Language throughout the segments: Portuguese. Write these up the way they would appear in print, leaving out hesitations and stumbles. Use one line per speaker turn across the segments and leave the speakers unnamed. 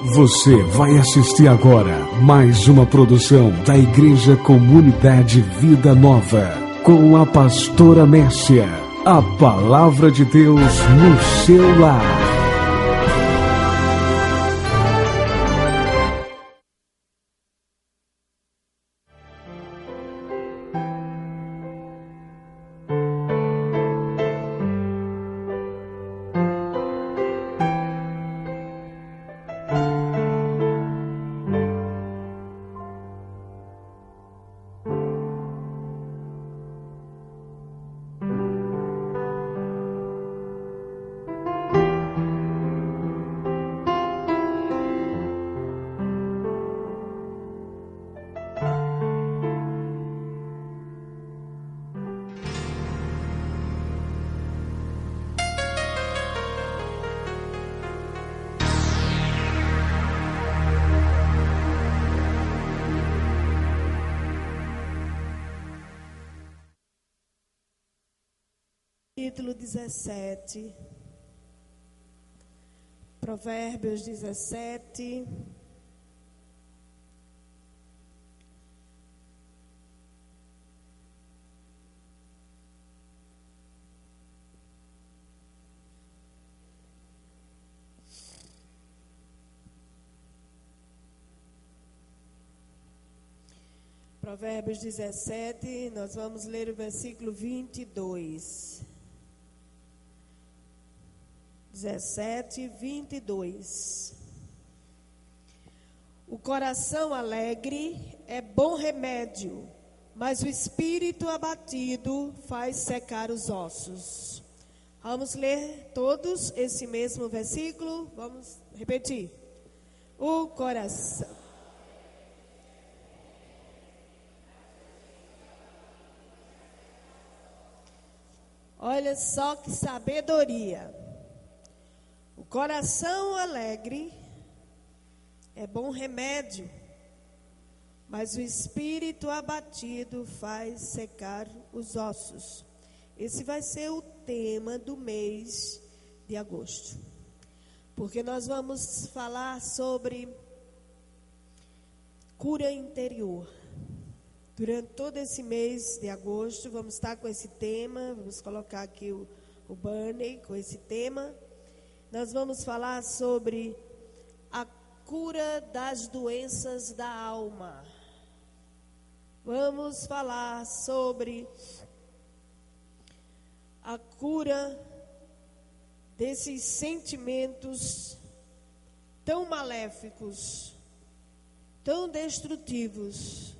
Você vai assistir agora mais uma produção da Igreja Comunidade Vida Nova, com a pastora Mércia. A palavra de Deus no seu lar.
Capítulo 17, Provérbios 17, Provérbios 17, nós vamos ler o versículo 22. 17, 22. O coração alegre é bom remédio, mas o espírito abatido faz secar os ossos. Vamos ler todos esse mesmo versículo? Vamos repetir. O coração. Olha só que sabedoria. O coração alegre é bom remédio, mas o espírito abatido faz secar os ossos. Esse vai ser o tema do mês de agosto, porque nós vamos falar sobre cura interior. Durante todo esse mês de agosto, vamos estar com esse tema, vamos colocar aqui o banner com esse tema. Nós vamos falar sobre a cura das doenças da alma. Vamos falar sobre a cura desses sentimentos tão maléficos, tão destrutivos,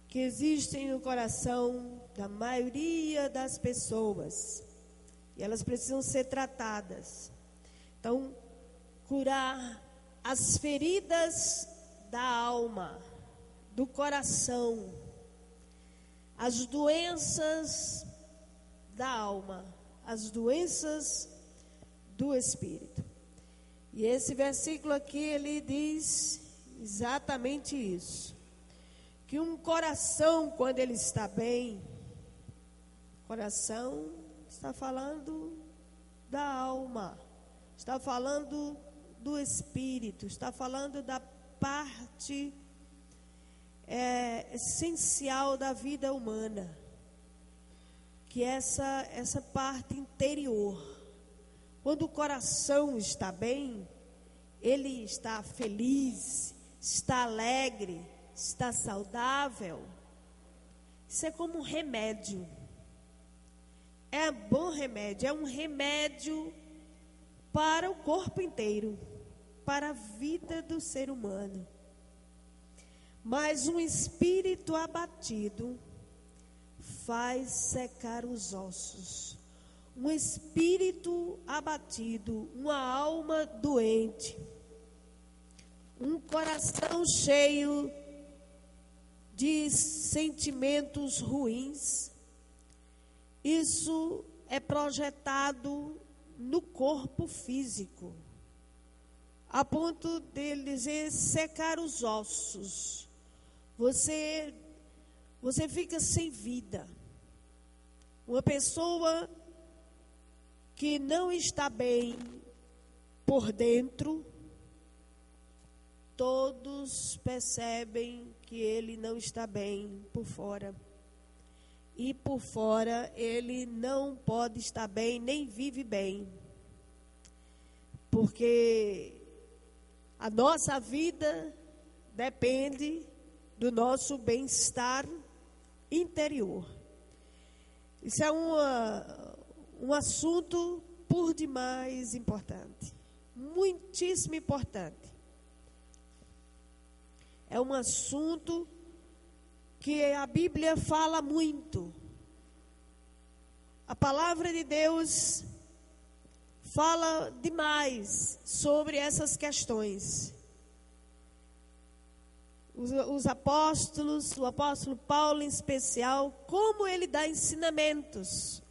que existem no coração da maioria das pessoas. E elas precisam ser tratadas. Então, curar as feridas da alma, do coração, as doenças da alma, as doenças do espírito. E esse versículo aqui, ele diz exatamente isso. Que um coração, quando ele está bem, coração está falando da alma. Está falando do espírito, está falando da parte essencial da vida humana, que é essa parte interior. Quando o coração está bem, ele está feliz, está alegre, está saudável. Isso é como um remédio. É bom remédio, é um remédio para o corpo inteiro, para a vida do ser humano. Mas um espírito abatido faz secar os ossos. Um espírito abatido, uma alma doente, um coração cheio de sentimentos ruins, isso é projetado no corpo físico, a ponto de dizer secar os ossos. Você fica sem vida. Uma pessoa que não está bem por dentro, todos percebem que ele não está bem por fora. E por fora ele não pode estar bem, nem vive bem. Porque a nossa vida depende do nosso bem-estar interior. Isso é um assunto por demais importante. Muitíssimo importante. É um assunto que a Bíblia fala muito. A palavra de Deus fala demais sobre essas questões. Os apóstolos, o apóstolo Paulo em especial, como ele dá ensinamentos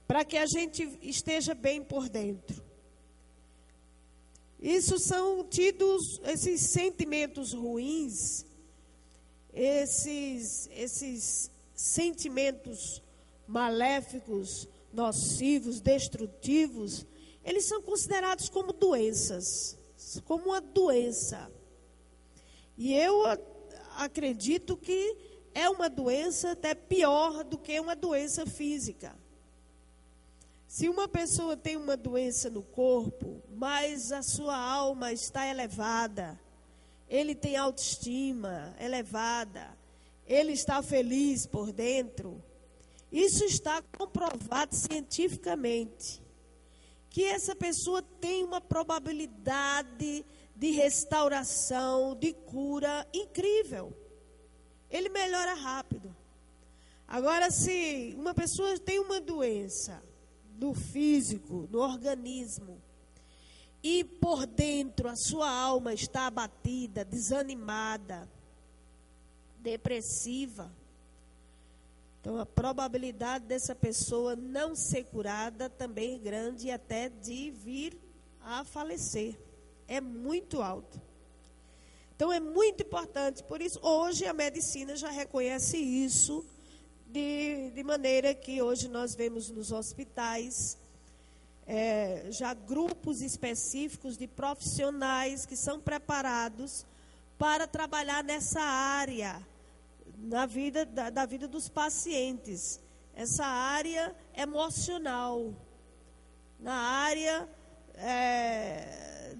para que a gente esteja bem por dentro. Isso são tidos, esses sentimentos ruins, esses sentimentos maléficos, nocivos, destrutivos, eles são considerados como doenças, como uma doença. E eu acredito que é uma doença até pior do que uma doença física. Se uma pessoa tem uma doença no corpo, mas a sua alma está elevada, ele tem autoestima elevada, ele está feliz por dentro, isso está comprovado cientificamente, que essa pessoa tem uma probabilidade de restauração, de cura incrível. Ele melhora rápido. Agora, se uma pessoa tem uma doença no físico, no organismo, e por dentro a sua alma está abatida, desanimada, depressiva, então a probabilidade dessa pessoa não ser curada também é grande e até de vir a falecer. É muito alto. Então é muito importante, por isso hoje a medicina já reconhece isso, de maneira que hoje nós vemos nos hospitais já grupos específicos de profissionais que são preparados para trabalhar nessa área da vida dos pacientes, essa área emocional, na área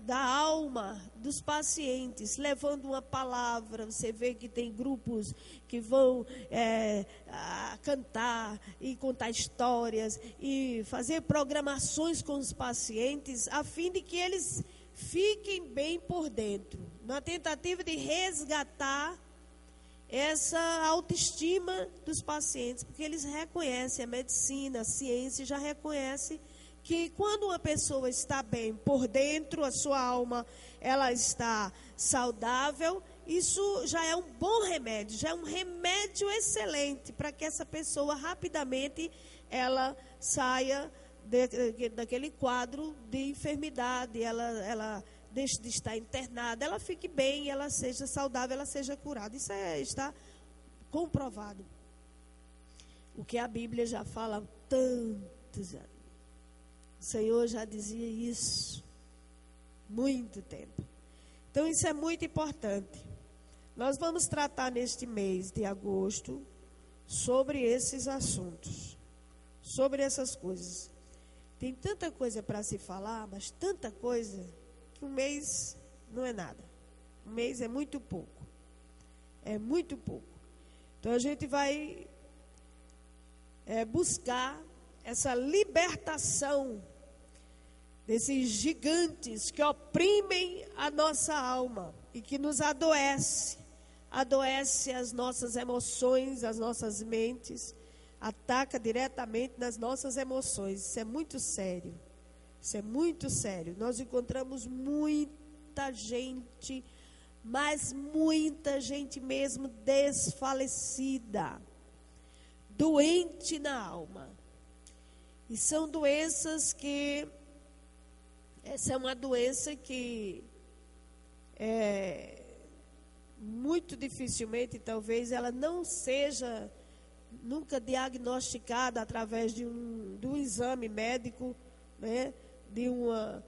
da alma dos pacientes, levando uma palavra. Você vê que tem grupos que vão cantar e contar histórias e fazer programações com os pacientes, a fim de que eles fiquem bem por dentro, na tentativa de resgatar essa autoestima dos pacientes, porque eles reconhecem, a medicina, a ciência já reconhece que quando uma pessoa está bem por dentro, a sua alma, ela está saudável, isso já é um bom remédio, já é um remédio excelente para que essa pessoa rapidamente ela saia daquele quadro de enfermidade, ela deixe de estar internada, ela fique bem, ela seja saudável, ela seja curada. Isso está comprovado. O que a Bíblia já fala há tantos anos. O Senhor já dizia isso muito tempo. Então isso é muito importante. Nós vamos tratar neste mês de agosto sobre esses assuntos, sobre essas coisas. Tem tanta coisa para se falar, mas tanta coisa, que um mês não é nada. Um mês é muito pouco. É muito pouco. Então a gente vai buscar essa libertação desses gigantes que oprimem a nossa alma e que nos adoece as nossas emoções, as nossas mentes, ataca diretamente nas nossas emoções. Isso é muito sério. Isso é muito sério. Nós encontramos muita gente, mas muita gente mesmo desfalecida, doente na alma. E são doenças que... Essa é uma doença que muito dificilmente, talvez, ela não seja nunca diagnosticada através de um exame médico, né, de uma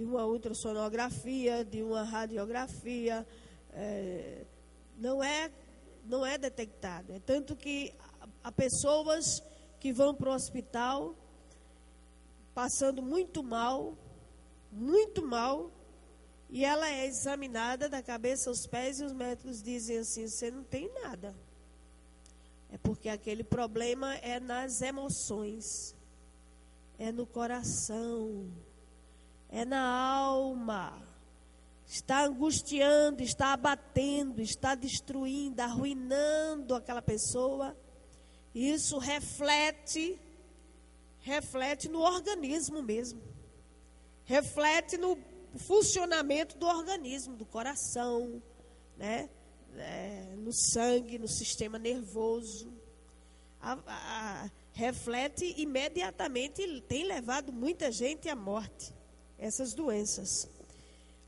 uma ultrassonografia, de uma radiografia, não é detectado. É tanto que há pessoas que vão para o hospital passando muito mal, e ela é examinada da cabeça aos pés e os médicos dizem assim: você não tem nada. É porque aquele problema é nas emoções, é no coração, é na alma. Está angustiando, está abatendo, está destruindo, arruinando aquela pessoa. Isso reflete no organismo mesmo. Reflete no funcionamento do organismo, do coração, né? No sangue, no sistema nervoso. Reflete imediatamente, tem levado muita gente à morte. Essas doenças,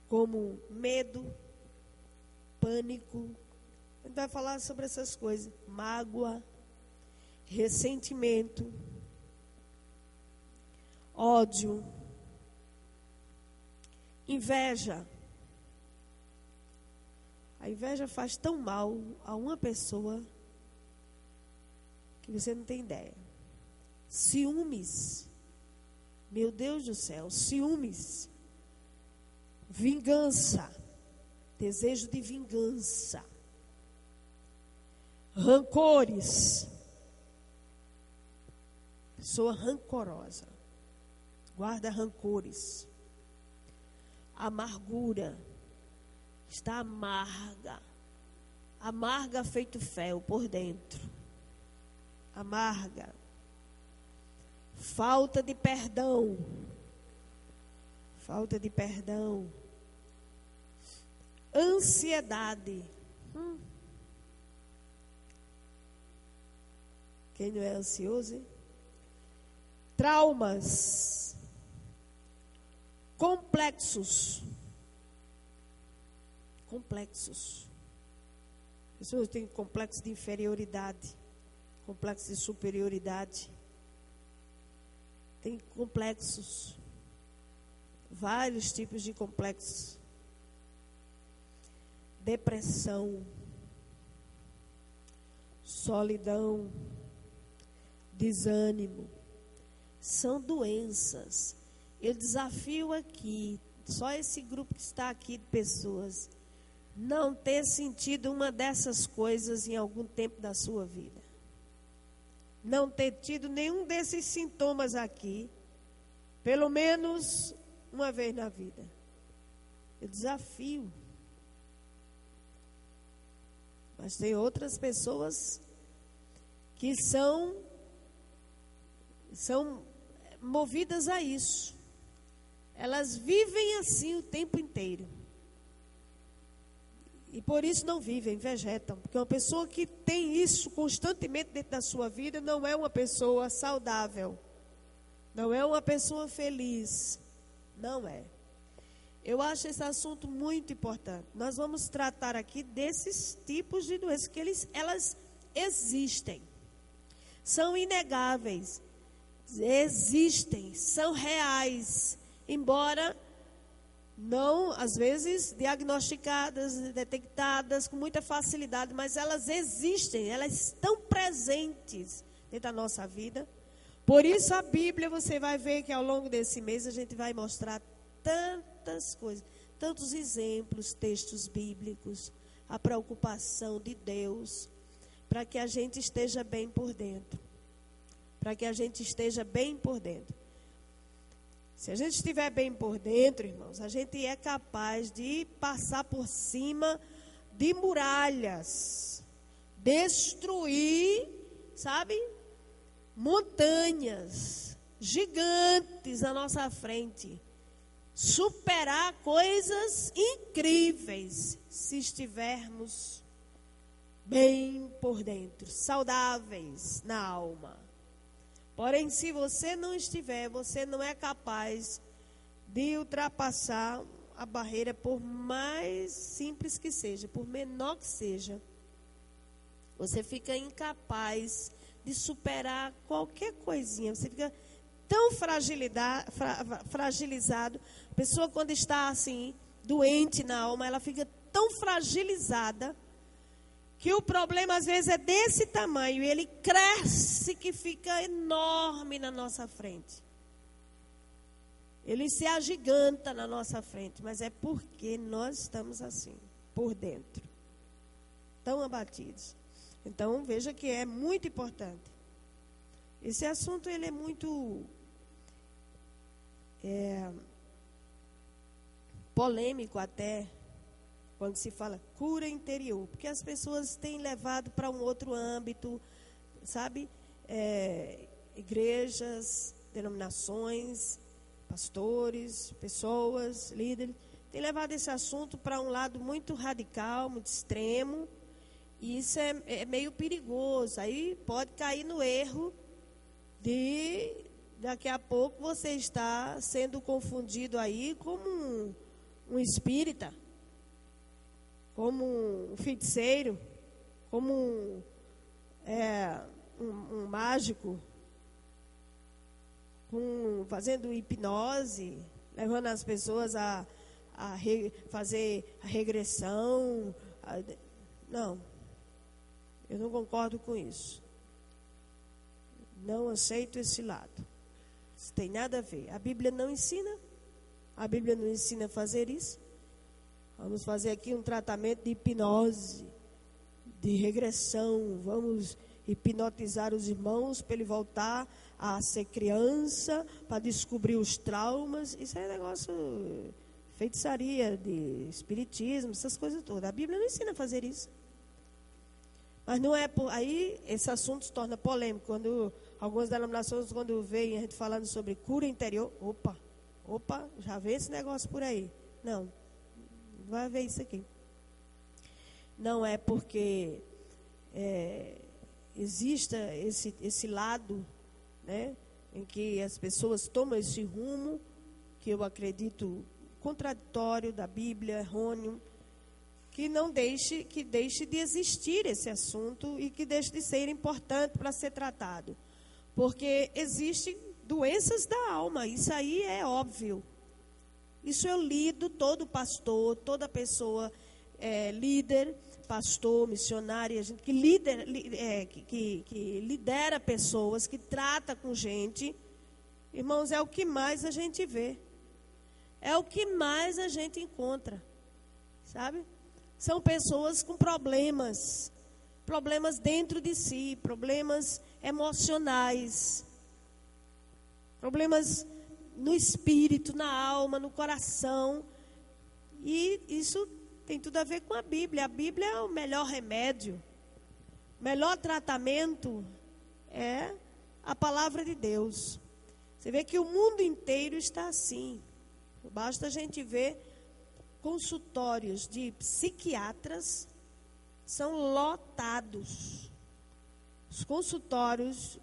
como medo, pânico. A gente vai falar sobre essas coisas. Mágoa, ressentimento, ódio, inveja. A inveja faz tão mal a uma pessoa que você não tem ideia. Ciúmes. Meu Deus do céu, ciúmes. Vingança. Desejo de vingança. Rancores. Pessoa rancorosa. Guarda rancores. Amargura. Está amarga. Amarga feito fel por dentro. Amarga. Falta de perdão. Falta de perdão. Ansiedade. Quem não é ansioso, hein? Traumas. Complexos. Pessoas têm complexo de inferioridade, complexo de superioridade. Tem complexos, vários tipos de complexos. Depressão, solidão, desânimo. São doenças. Eu desafio aqui, só esse grupo que está aqui de pessoas, não ter sentido uma dessas coisas em algum tempo da sua vida. Não ter tido nenhum desses sintomas aqui, pelo menos uma vez na vida. Eu desafio. Mas tem outras pessoas que são movidas a isso. Elas vivem assim o tempo inteiro. E por isso não vivem, vegetam. Porque uma pessoa que tem isso constantemente dentro da sua vida não é uma pessoa saudável. Não é uma pessoa feliz. Não é. Eu acho esse assunto muito importante. Nós vamos tratar aqui desses tipos de doenças, que elas existem. São inegáveis. Existem, são reais. Embora não, às vezes, diagnosticadas, detectadas com muita facilidade, mas elas existem, elas estão presentes dentro da nossa vida. Por isso a Bíblia, você vai ver que ao longo desse mês a gente vai mostrar tantas coisas, tantos exemplos, textos bíblicos, a preocupação de Deus, para que a gente esteja bem por dentro. Para que a gente esteja bem por dentro. Se a gente estiver bem por dentro, irmãos, a gente é capaz de passar por cima de muralhas, destruir, sabe, montanhas gigantes à nossa frente, superar coisas incríveis, se estivermos bem por dentro, saudáveis na alma. Porém, se você não estiver, você não é capaz de ultrapassar a barreira, por mais simples que seja, por menor que seja. Você fica incapaz de superar qualquer coisinha. Você fica tão fragilizado, A pessoa, quando está assim, doente na alma, ela fica tão fragilizada que o problema às vezes é desse tamanho, e ele cresce que fica enorme na nossa frente. Ele se agiganta na nossa frente, mas é porque nós estamos assim, por dentro, tão abatidos. Então, veja que é muito importante. Esse assunto, ele é muito polêmico até, quando se fala cura interior, porque as pessoas têm levado para um outro âmbito, sabe? Igrejas, denominações, pastores, pessoas, líderes, têm levado esse assunto para um lado muito radical, muito extremo, e isso é meio perigoso. Aí pode cair no erro de, daqui a pouco, você está sendo confundido aí como um espírita, como um feiticeiro, como um mágico, fazendo hipnose, levando as pessoas a fazer a regressão. Não, eu não concordo com isso. Não aceito esse lado. Isso tem nada a ver. A Bíblia não ensina. A Bíblia não ensina a fazer isso. Vamos fazer aqui um tratamento de hipnose, de regressão. Vamos hipnotizar os irmãos para ele voltar a ser criança, para descobrir os traumas. Isso é negócio, feitiçaria, de espiritismo, essas coisas todas. A Bíblia não ensina a fazer isso. Mas não é por aí, esse assunto se torna polêmico. Quando algumas denominações, quando veem a gente falando sobre cura interior, opa, já vê esse negócio por aí. Não vai ver isso aqui. Não é porque exista esse lado, né, em que as pessoas tomam esse rumo, que eu acredito contraditório da Bíblia, errôneo, que deixe de existir esse assunto e que deixe de ser importante para ser tratado. Porque existem doenças da alma, isso aí é óbvio. Isso eu lido, todo pastor, toda pessoa líder, pastor, missionária, gente que lidera pessoas, que trata com gente. Irmãos, é o que mais a gente vê. É o que mais a gente encontra, sabe? São pessoas com problemas dentro de si, problemas emocionais, problemas no espírito, na alma, no coração. E isso tem tudo a ver com a Bíblia. A Bíblia é o melhor remédio. O melhor tratamento é a palavra de Deus. Você vê que o mundo inteiro está assim. Basta a gente ver consultórios de psiquiatras são lotados. Os consultórios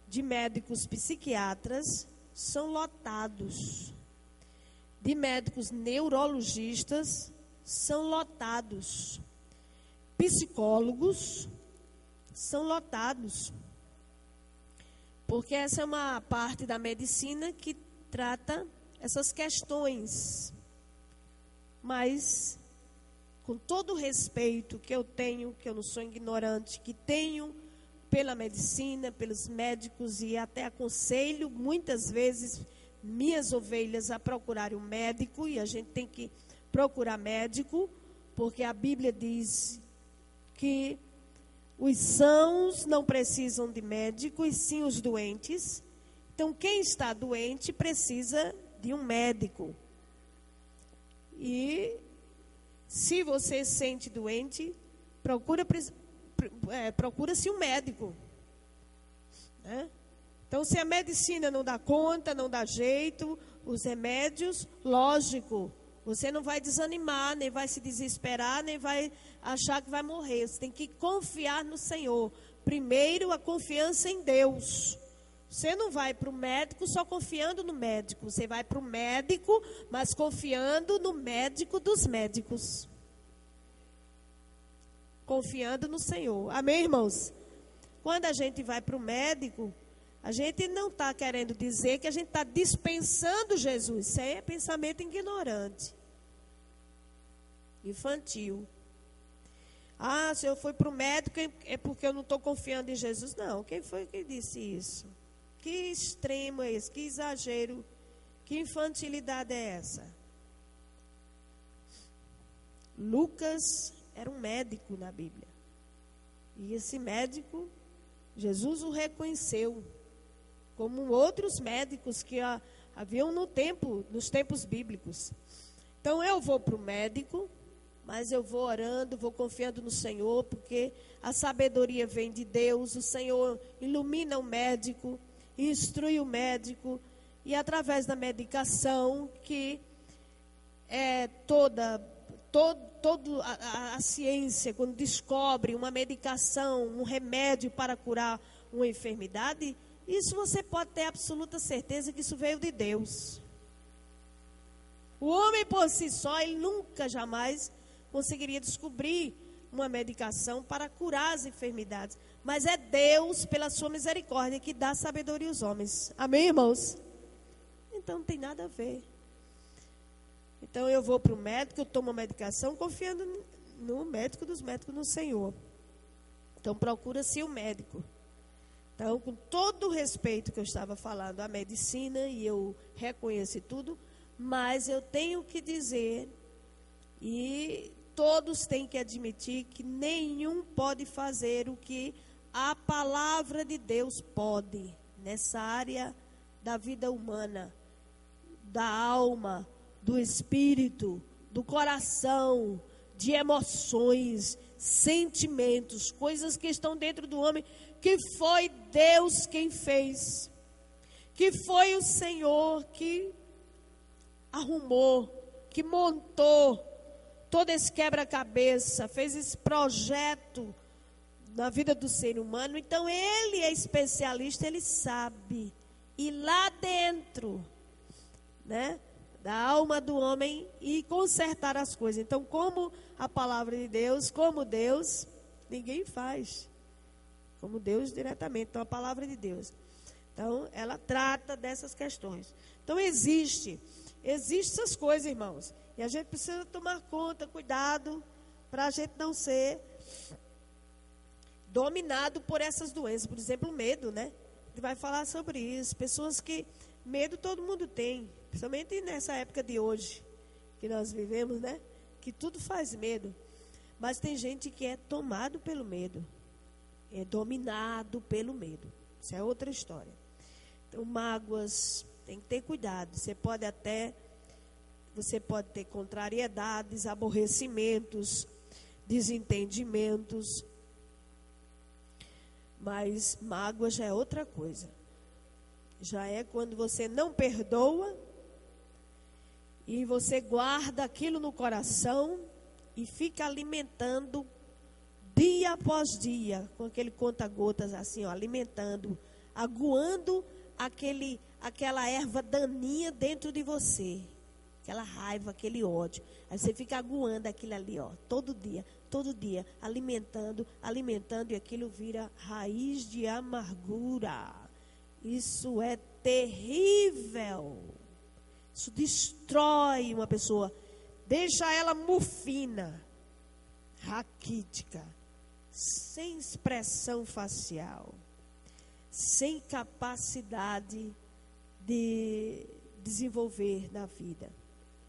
de médicos psiquiatras são lotados. De médicos neurologistas são lotados. Psicólogos são lotados. Porque essa é uma parte da medicina que trata essas questões. Mas, com todo o respeito que eu tenho, que eu não sou ignorante, que tenho pela medicina, pelos médicos, e até aconselho muitas vezes minhas ovelhas a procurarem um médico, e a gente tem que procurar médico, porque a Bíblia diz que os sãos não precisam de médico, e sim os doentes. Então, quem está doente precisa de um médico. E se você se sente doente, procura-se um médico, né? Então, se a medicina não dá conta, não dá jeito, os remédios, lógico, você não vai desanimar, nem vai se desesperar, nem vai achar que vai morrer. Você tem que confiar no Senhor. Primeiro, a confiança em Deus. Você não vai para o médico só confiando no médico. Você vai para o médico, mas confiando no médico dos médicos. Confiando no Senhor. Amém, irmãos? Quando a gente vai para o médico, A gente não está querendo dizer que a gente está dispensando Jesus. Isso aí é pensamento ignorante, infantil. Ah, se eu fui para o médico é porque eu não estou confiando em Jesus. Não, quem foi que disse isso? Que extremo é esse? Que exagero? Que infantilidade é essa? Lucas era um médico na Bíblia. E esse médico, Jesus o reconheceu como outros médicos que haviam nos tempos bíblicos. Então eu vou para o médico, mas eu vou orando, vou confiando no Senhor, porque a sabedoria vem de Deus. O Senhor ilumina o médico, instrui o médico, e através da medicação, que é toda a ciência, quando descobre uma medicação, um remédio para curar uma enfermidade, isso você pode ter absoluta certeza que isso veio de Deus. O homem por si só, ele nunca, jamais conseguiria descobrir uma medicação para curar as enfermidades. Mas é Deus, pela sua misericórdia, que dá sabedoria aos homens. Amém, irmãos? Então não tem nada a ver. Então eu vou para o médico, eu tomo a medicação confiando no médico dos médicos, no Senhor. Então procura-se o médico. Então, com todo o respeito que eu estava falando à medicina, e eu reconheço tudo, mas eu tenho que dizer, e todos têm que admitir, que nenhum pode fazer o que a palavra de Deus pode, nessa área da vida humana, da alma, do espírito, do coração, de emoções, sentimentos, coisas que estão dentro do homem, que foi Deus quem fez, que foi o Senhor que arrumou, que montou todo esse quebra-cabeça, fez esse projeto na vida do ser humano. Então ele é especialista, ele sabe. E lá dentro, né, da alma do homem, e consertar as coisas. Então, como a palavra de Deus, como Deus, ninguém faz. Como Deus diretamente. Então, a palavra de Deus. Então, ela trata dessas questões. Então, existem essas coisas, irmãos. E a gente precisa tomar conta, cuidado, para a gente não ser dominado por essas doenças. Por exemplo, o medo, né? A gente vai falar sobre isso. Pessoas que... Medo todo mundo tem. Principalmente nessa época de hoje, que nós vivemos, né? Que tudo faz medo. Mas tem gente que é tomado pelo medo. É dominado pelo medo. Isso é outra história. Então, mágoas, tem que ter cuidado. Você pode ter contrariedades, aborrecimentos, desentendimentos. Mas mágoa já é outra coisa. Já é quando você não perdoa e você guarda aquilo no coração e fica alimentando dia após dia, com aquele conta-gotas assim, ó, alimentando, aguando aquela erva daninha dentro de você, aquela raiva, aquele ódio. Aí você fica aguando aquilo ali, ó, todo dia, alimentando, e aquilo vira raiz de amargura. Isso é terrível. Isso destrói uma pessoa, deixa ela mufina, raquítica, sem expressão facial, sem capacidade de desenvolver na vida.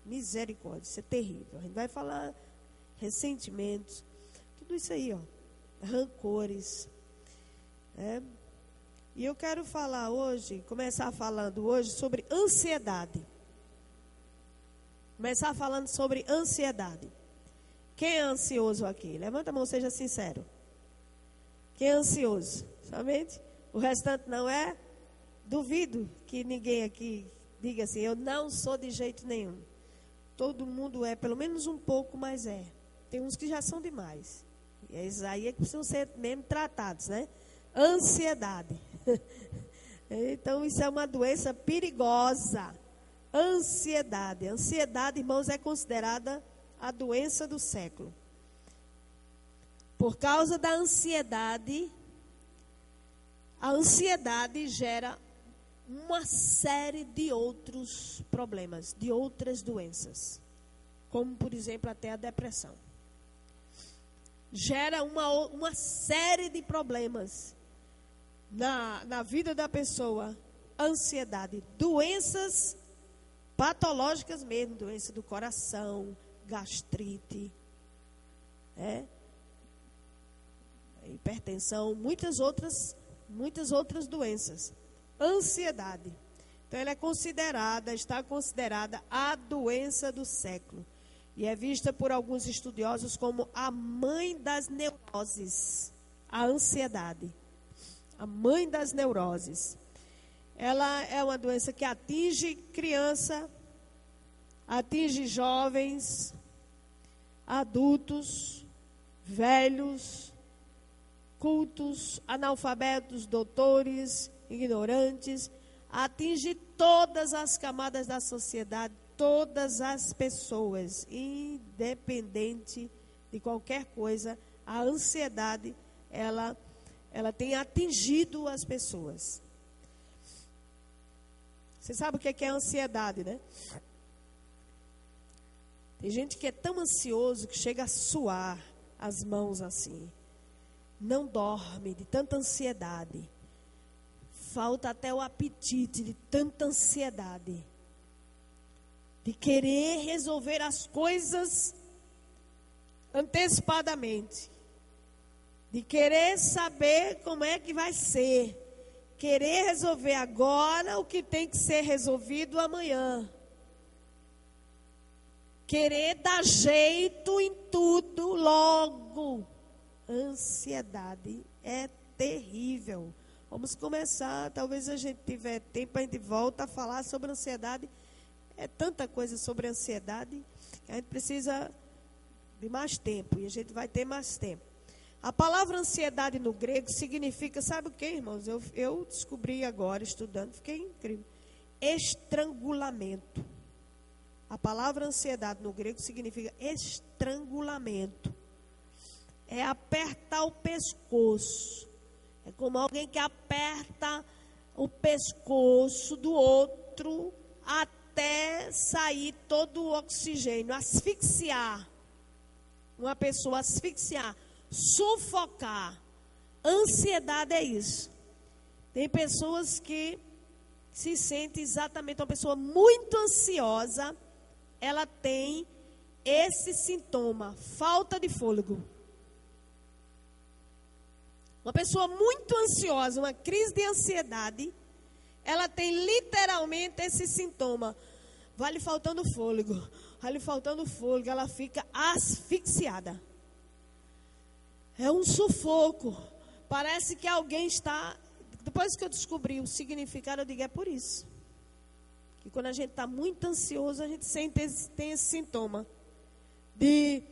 Misericórdia, isso é terrível. A gente vai falar ressentimentos, tudo isso aí, ó, rancores, né? E eu quero falar hoje, começar falando hoje sobre ansiedade. Começar falando sobre ansiedade. Quem é ansioso aqui? Levanta a mão, seja sincero. Quem é ansioso? Somente? O restante não é? Duvido que ninguém aqui diga assim, eu não sou de jeito nenhum. Todo mundo é, pelo menos um pouco, mas é. Tem uns que já são demais. E esses aí é que precisam ser mesmo tratados, né? Ansiedade. Então, isso é uma doença perigosa. Ansiedade. Ansiedade, irmãos, é considerada a doença do século. Por causa da ansiedade, a ansiedade gera uma série de outros problemas, de outras doenças, como, por exemplo, até a depressão. Gera uma série de problemas na vida da pessoa, ansiedade, doenças patológicas mesmo, doença do coração, gastrite, hipertensão, muitas outras doenças. Ansiedade. Então ela está considerada a doença do século. E é vista por alguns estudiosos como a mãe das neuroses, a ansiedade. A mãe das neuroses. Ela é uma doença que atinge criança, atinge jovens, adultos, velhos, cultos, analfabetos, doutores, ignorantes, atinge todas as camadas da sociedade, todas as pessoas, independente de qualquer coisa. A ansiedade, ela tem atingido as pessoas. Você sabe o que é ansiedade, né? Tem gente que é tão ansioso que chega a suar as mãos assim. Não dorme de tanta ansiedade. Falta até o apetite de tanta ansiedade. De querer resolver as coisas antecipadamente. De querer saber como é que vai ser. Querer resolver agora o que tem que ser resolvido amanhã. Querer dar jeito em tudo logo. Ansiedade é terrível. Vamos começar, talvez a gente tiver tempo, a gente volta a falar sobre ansiedade. É tanta coisa sobre ansiedade que a gente precisa de mais tempo e a gente vai ter mais tempo. A palavra ansiedade no grego significa, sabe o que, irmãos? Eu descobri agora, estudando, fiquei incrível. Estrangulamento. A palavra ansiedade no grego significa estrangulamento. É apertar o pescoço. É como alguém que aperta o pescoço do outro até sair todo o oxigênio. Asfixiar. Uma pessoa asfixiar. Sufocar. Ansiedade é isso. Tem pessoas que se sentem exatamente, uma pessoa muito ansiosa, ela tem esse sintoma, falta de fôlego. Uma pessoa muito ansiosa, uma crise de ansiedade, ela tem literalmente esse sintoma. Vai lhe faltando fôlego, ela fica asfixiada. É um sufoco. Parece que alguém está... Depois que eu descobri o significado, eu digo, é por isso. Que quando a gente está muito ansioso, a gente tem esse sintoma de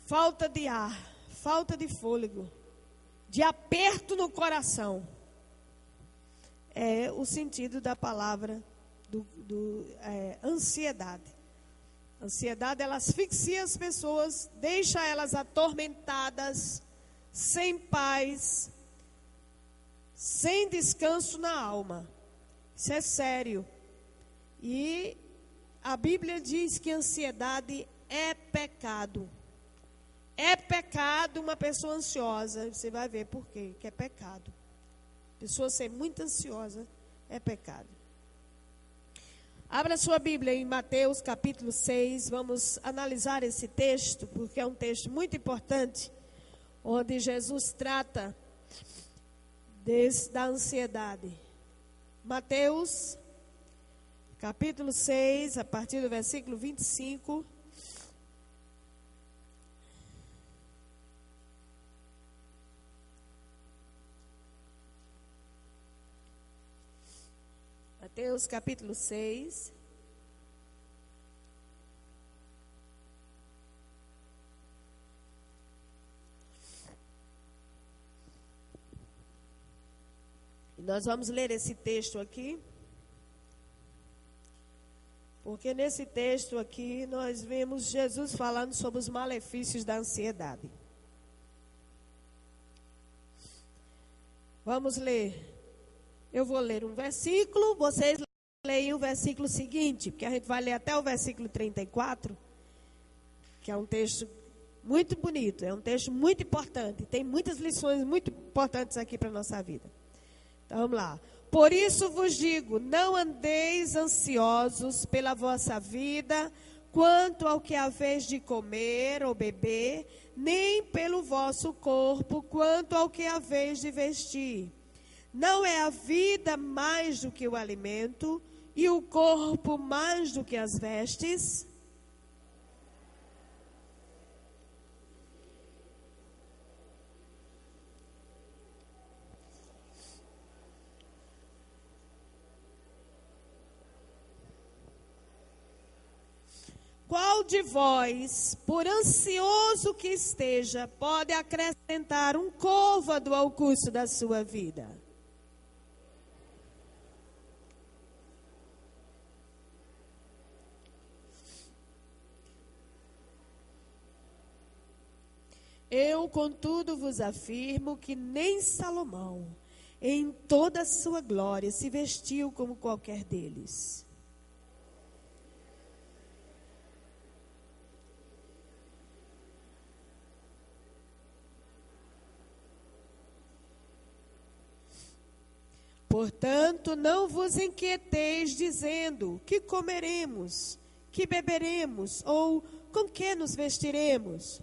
falta de ar, falta de fôlego, de aperto no coração. É o sentido da palavra ansiedade. Ansiedade, ela asfixia as pessoas, deixa elas atormentadas, sem paz, sem descanso na alma. Isso é sério. E a Bíblia diz que ansiedade é pecado. É pecado uma pessoa ansiosa. Você vai ver por quê, que é pecado. Pessoa ser muito ansiosa é pecado. Abra sua Bíblia em Mateus capítulo 6. Vamos analisar esse texto, porque é um texto muito importante, onde Jesus trata da ansiedade. Mateus capítulo 6, a partir do versículo 25. Mateus capítulo 6. E nós vamos ler esse texto aqui. Porque nesse texto aqui nós vemos Jesus falando sobre os malefícios da ansiedade. Vamos ler. Eu vou ler um versículo, vocês leem o versículo seguinte, porque a gente vai ler até o versículo 34, que é um texto muito bonito, é um texto muito importante, tem muitas lições muito importantes aqui para a nossa vida. Então vamos lá. Por isso vos digo, não andeis ansiosos pela vossa vida, quanto ao que haveis de comer ou beber, nem pelo vosso corpo, quanto ao que haveis de vestir. Não é a vida mais do que o alimento, e o corpo mais do que as vestes? Qual de vós, por ansioso que esteja, pode acrescentar um côvado ao curso da sua vida? Eu, contudo, vos afirmo que nem Salomão, em toda a sua glória, se vestiu como qualquer deles. Portanto, não vos inquieteis dizendo, que comeremos, que beberemos, ou com que nos vestiremos?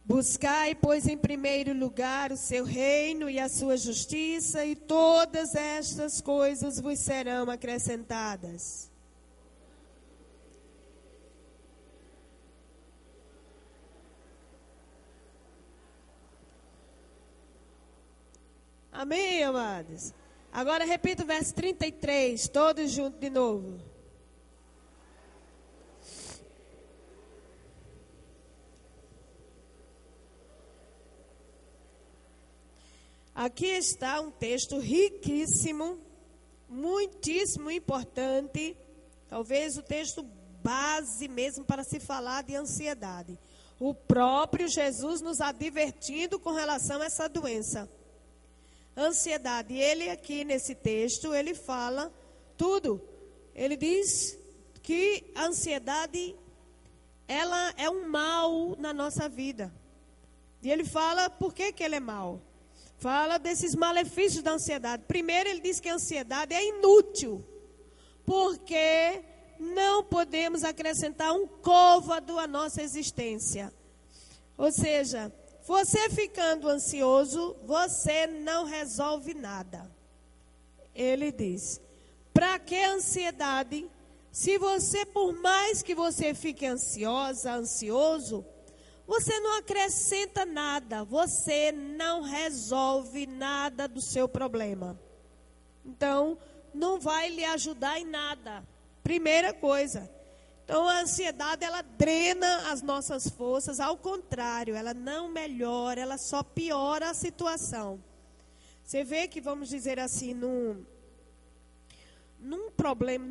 Buscai, pois, em primeiro lugar o seu reino e a sua justiça, e todas estas coisas vos serão acrescentadas. Amém, amados? Agora repita o verso 33, todos juntos de novo. Aqui está um texto riquíssimo, muitíssimo importante, talvez o texto base mesmo para se falar de ansiedade. O próprio Jesus nos advertindo com relação a essa doença. Ansiedade. Ele aqui nesse texto, ele fala tudo. Ele diz que a ansiedade, ela é um mal na nossa vida. E ele fala por que ele é mal. Fala desses malefícios da ansiedade. Primeiro ele diz que a ansiedade é inútil, porque não podemos acrescentar um côvado à nossa existência. Ou seja, você ficando ansioso, você não resolve nada. Ele diz, para que ansiedade? Se você, por mais que você fique ansioso, você não acrescenta nada, você não resolve nada do seu problema. Então, não vai lhe ajudar em nada. Primeira coisa. Então, a ansiedade, ela drena as nossas forças, ao contrário, ela não melhora, ela só piora a situação. Você vê que, vamos dizer assim, num problema,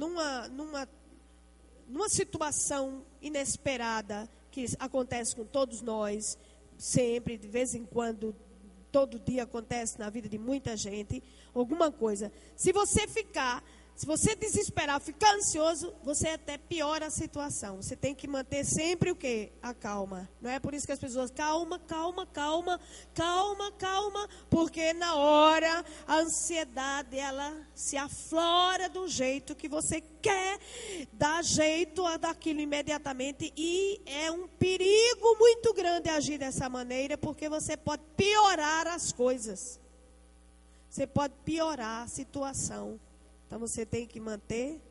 numa situação inesperada, que acontece com todos nós, sempre, de vez em quando, todo dia acontece na vida de muita gente, alguma coisa. Se você desesperar, ficar ansioso, você até piora a situação. Você tem que manter sempre o quê? A calma. Não é por isso que as pessoas, calma, porque na hora a ansiedade, ela se aflora do jeito que você quer, dá jeito daquilo imediatamente, e é um perigo muito grande agir dessa maneira, porque você pode piorar as coisas. Você pode piorar a situação. Então, você tem que manter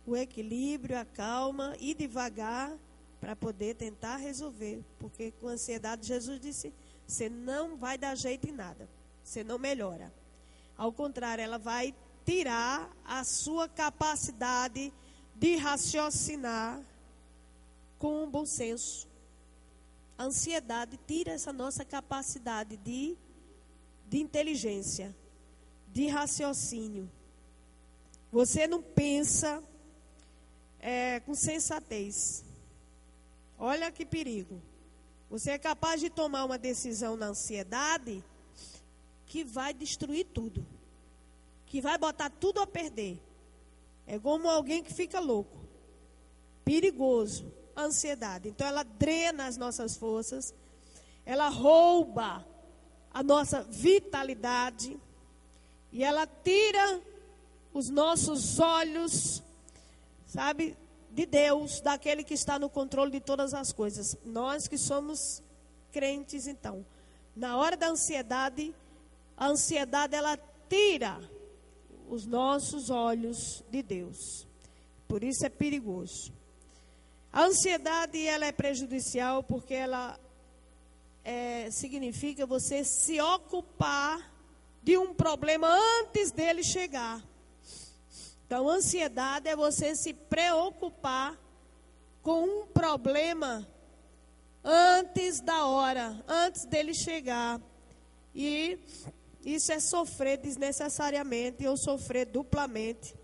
o equilíbrio, a calma, ir devagar para poder tentar resolver. Porque com ansiedade, Jesus disse, você não vai dar jeito em nada. Você não melhora. Ao contrário, ela vai tirar a sua capacidade de raciocinar com um bom senso. A ansiedade tira essa nossa capacidade de inteligência, de raciocínio. Você não pensa, com sensatez. Olha que perigo. Você é capaz de tomar uma decisão na ansiedade que vai destruir tudo, que vai botar tudo a perder. É como alguém que fica louco, perigoso, a ansiedade. Então ela drena as nossas forças, ela rouba a nossa vitalidade e ela tira os nossos olhos, sabe, de Deus, daquele que está no controle de todas as coisas. Nós que somos crentes, então, na hora da ansiedade, a ansiedade ela tira os nossos olhos de Deus. Por isso é perigoso. A ansiedade ela é prejudicial porque ela significa você se ocupar de um problema antes dele chegar. Então, ansiedade é você se preocupar com um problema antes da hora, antes dele chegar. E isso é sofrer desnecessariamente ou sofrer duplamente.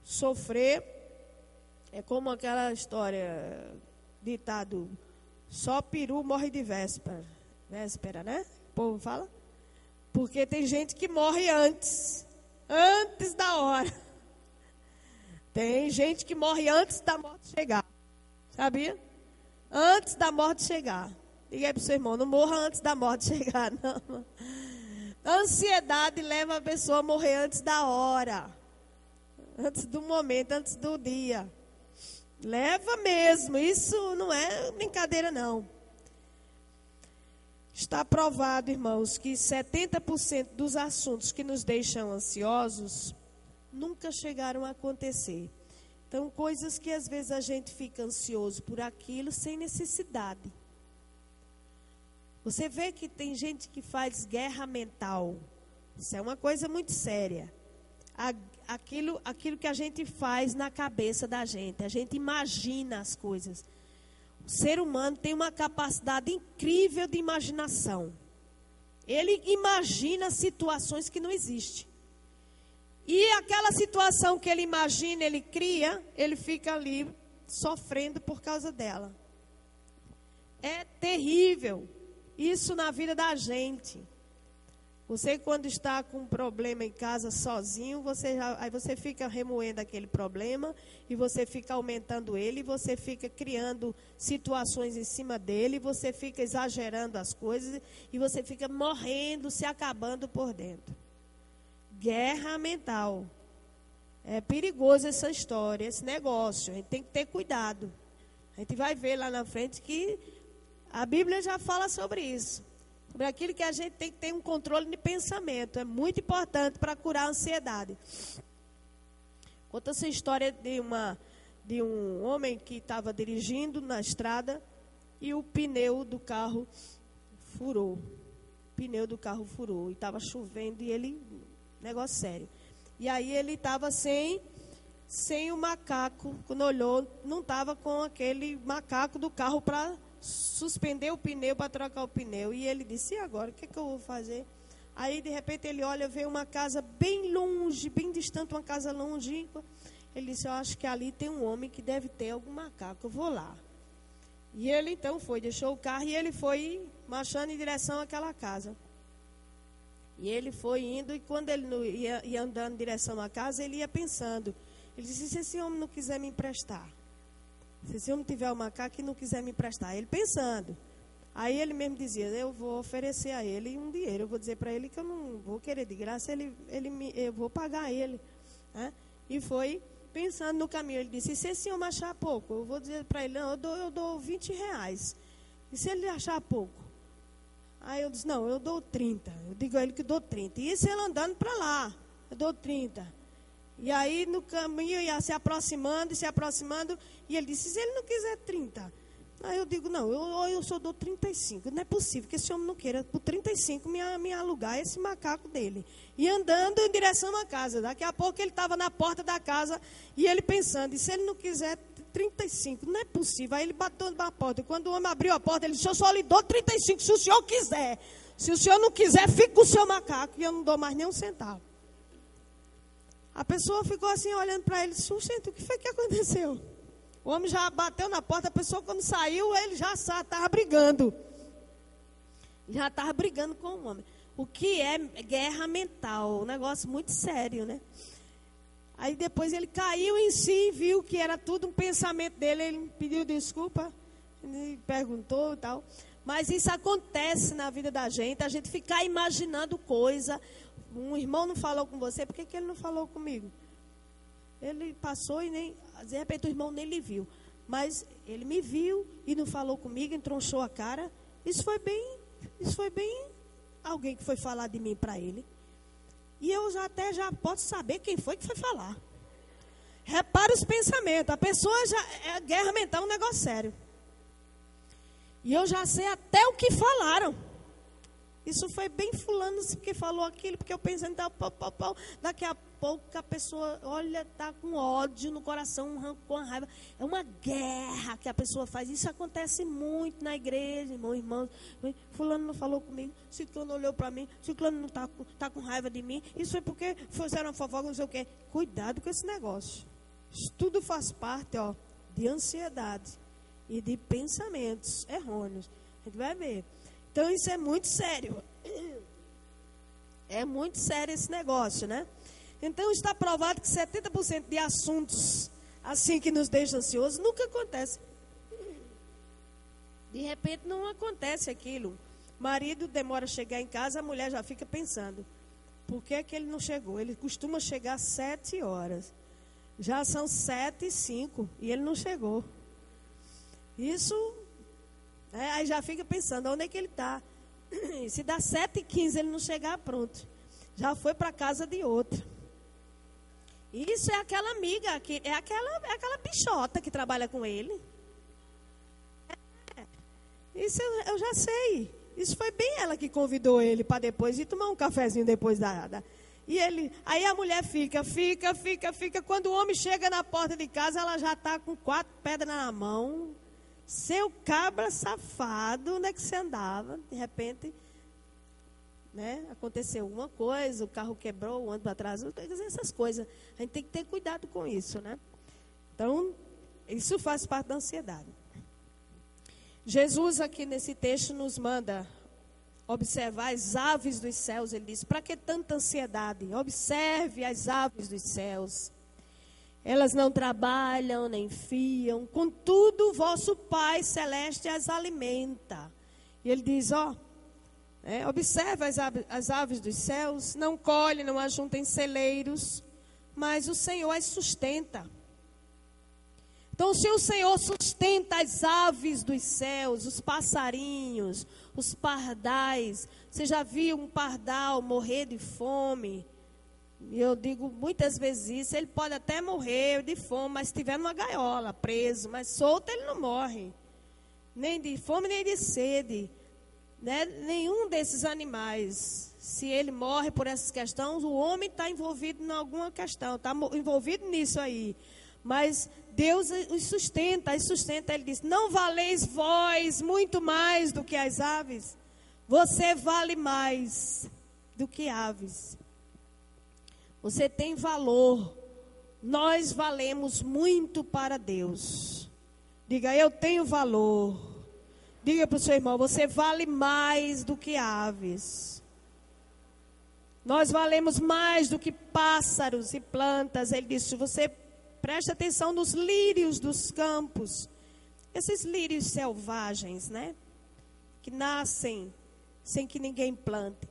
Sofrer é como aquela história, ditado, só peru morre de véspera. Véspera, né? O povo fala. Porque tem gente que morre antes da hora. Tem gente que morre antes da morte chegar. Sabia? Antes da morte chegar. Diga aí para o seu irmão, não morra antes da morte chegar, não. A ansiedade leva a pessoa a morrer antes da hora. Antes do momento, antes do dia. Leva mesmo. Isso não é brincadeira, não. Está provado, irmãos, que 70% dos assuntos que nos deixam ansiosos nunca chegaram a acontecer. Então, coisas que às vezes a gente fica ansioso por aquilo sem necessidade. Você vê que tem gente que faz guerra mental. Isso é uma coisa muito séria. Aquilo que a gente faz na cabeça da gente. A gente imagina as coisas. O ser humano tem uma capacidade incrível de imaginação. Ele imagina situações que não existem. E aquela situação que ele imagina, ele cria, ele fica ali sofrendo por causa dela. É terrível isso na vida da gente. Você quando está com um problema em casa sozinho, aí você fica remoendo aquele problema e você fica aumentando ele, e você fica criando situações em cima dele, e você fica exagerando as coisas e você fica morrendo, se acabando por dentro. Guerra mental. É perigoso essa história, esse negócio. A gente tem que ter cuidado. A gente vai ver lá na frente que a Bíblia já fala sobre isso. Sobre aquilo que a gente tem que ter um controle de pensamento. É muito importante para curar a ansiedade. Conta essa história de um homem que estava dirigindo na estrada e o pneu do carro furou. O pneu do carro furou e estava chovendo e ele... Negócio sério. E aí ele estava sem o macaco. Quando olhou, não estava com aquele macaco do carro para suspender o pneu, para trocar o pneu. E ele disse, e agora? O que eu vou fazer? Aí, de repente, ele olha, vê uma casa bem longe, bem distante, uma casa longínqua. Ele disse, eu acho que ali tem um homem que deve ter algum macaco, eu vou lá. E ele, então, deixou o carro e ele foi marchando em direção àquela casa. E ele foi indo, e quando ele ia andando em direção à casa, ele ia pensando. Ele disse, se esse homem não quiser me emprestar, se esse homem tiver um macaco e não quiser me emprestar, ele pensando. Aí ele mesmo dizia, eu vou oferecer a ele um dinheiro, eu vou dizer para ele que eu não vou querer de graça, eu vou pagar ele. Né? E foi pensando no caminho, ele disse, se esse homem achar pouco, eu vou dizer para ele, não, eu dou 20 reais. E se ele achar pouco? Aí eu disse, não, eu dou 30. Eu digo a ele que dou 30. E isso ele andando para lá, eu dou 30. E aí no caminho ia se aproximando, e ele disse, se ele não quiser 30. Aí eu digo, não, eu só dou 35. Não é possível que esse homem não queira por 35 me alugar esse macaco dele. E andando em direção à casa. Daqui a pouco ele estava na porta da casa e ele pensando, e se ele não quiser 35, não é possível. Aí ele bateu na porta. E quando o homem abriu a porta, ele disse, eu só lhe dou 35 se o senhor quiser. Se o senhor não quiser, fique com o seu macaco e eu não dou mais nem um centavo. A pessoa ficou assim olhando para ele, gente, o que foi que aconteceu? O homem já bateu na porta, a pessoa quando saiu, ele já estava brigando. Já estava brigando com o homem. O que é guerra mental, um negócio muito sério, né? Aí depois ele caiu em si, viu que era tudo um pensamento dele, ele pediu desculpa, ele perguntou e tal. Mas isso acontece na vida da gente, a gente ficar imaginando coisa. Um irmão não falou com você, por que ele não falou comigo? Ele passou e nem, de repente o irmão nem lhe viu. Mas ele me viu e não falou comigo, entronchou a cara. Isso foi bem alguém que foi falar de mim para ele. E eu já posso saber quem foi que foi falar. Repara os pensamentos. A pessoa é guerra mental, um negócio sério. E eu já sei até o que falaram. Isso foi bem fulano que falou aquilo, porque eu pensei, daqui a pouco a pessoa, olha, está com ódio no coração, com a raiva. É uma guerra que a pessoa faz. Isso acontece muito na igreja, irmão. Fulano não falou comigo, ciclano olhou para mim, ciclano não está com raiva de mim. Isso foi porque fizeram uma fofoca, não sei o quê. Cuidado com esse negócio. Isso tudo faz parte, de ansiedade e de pensamentos errôneos. A gente vai ver. Então isso é muito sério. É muito sério esse negócio, né? Então está provado que 70% de assuntos assim que nos deixam ansiosos nunca acontece. De repente não acontece aquilo. O marido demora a chegar em casa, a mulher já fica pensando: por que é que ele não chegou? Ele costuma chegar às 7 horas. Já são 7h05 e ele não chegou. Isso, aí já fica pensando, onde é que ele está? Se dá 7h15 ele não chegar, pronto. Já foi para a casa de outra. Isso é aquela amiga, é aquela bichota que trabalha com ele. Isso eu já sei. Isso foi bem ela que convidou ele para depois ir tomar um cafezinho depois da. E aí a mulher fica. Quando o homem chega na porta de casa, ela já está com 4 pedras na mão. Seu cabra safado, onde é que você andava? De repente, né, aconteceu alguma coisa, o carro quebrou, o ônibus atrasou, essas coisas. A gente tem que ter cuidado com isso, né? Então, isso faz parte da ansiedade. Jesus aqui nesse texto nos manda observar as aves dos céus. Ele diz: para que tanta ansiedade? Observe as aves dos céus. Elas não trabalham, nem fiam, contudo, vosso Pai Celeste as alimenta. E ele diz, observe as aves dos céus, não colhem, não ajuntam em celeiros, mas o Senhor as sustenta. Então, se o Senhor sustenta as aves dos céus, os passarinhos, os pardais, você já viu um pardal morrer de fome? E eu digo muitas vezes isso, ele pode até morrer de fome, mas se estiver numa gaiola, preso, mas solto ele não morre. Nem de fome, nem de sede. Né? Nenhum desses animais, se ele morre por essas questões, o homem está envolvido em alguma questão, está envolvido nisso aí. Mas Deus os sustenta. Ele diz, não valeis vós muito mais do que as aves? Você vale mais do que aves. Você tem valor. Nós valemos muito para Deus. Diga, eu tenho valor. Diga para o seu irmão, você vale mais do que aves. Nós valemos mais do que pássaros e plantas. Ele disse, você presta atenção nos lírios dos campos. Esses lírios selvagens, né? Que nascem sem que ninguém plante.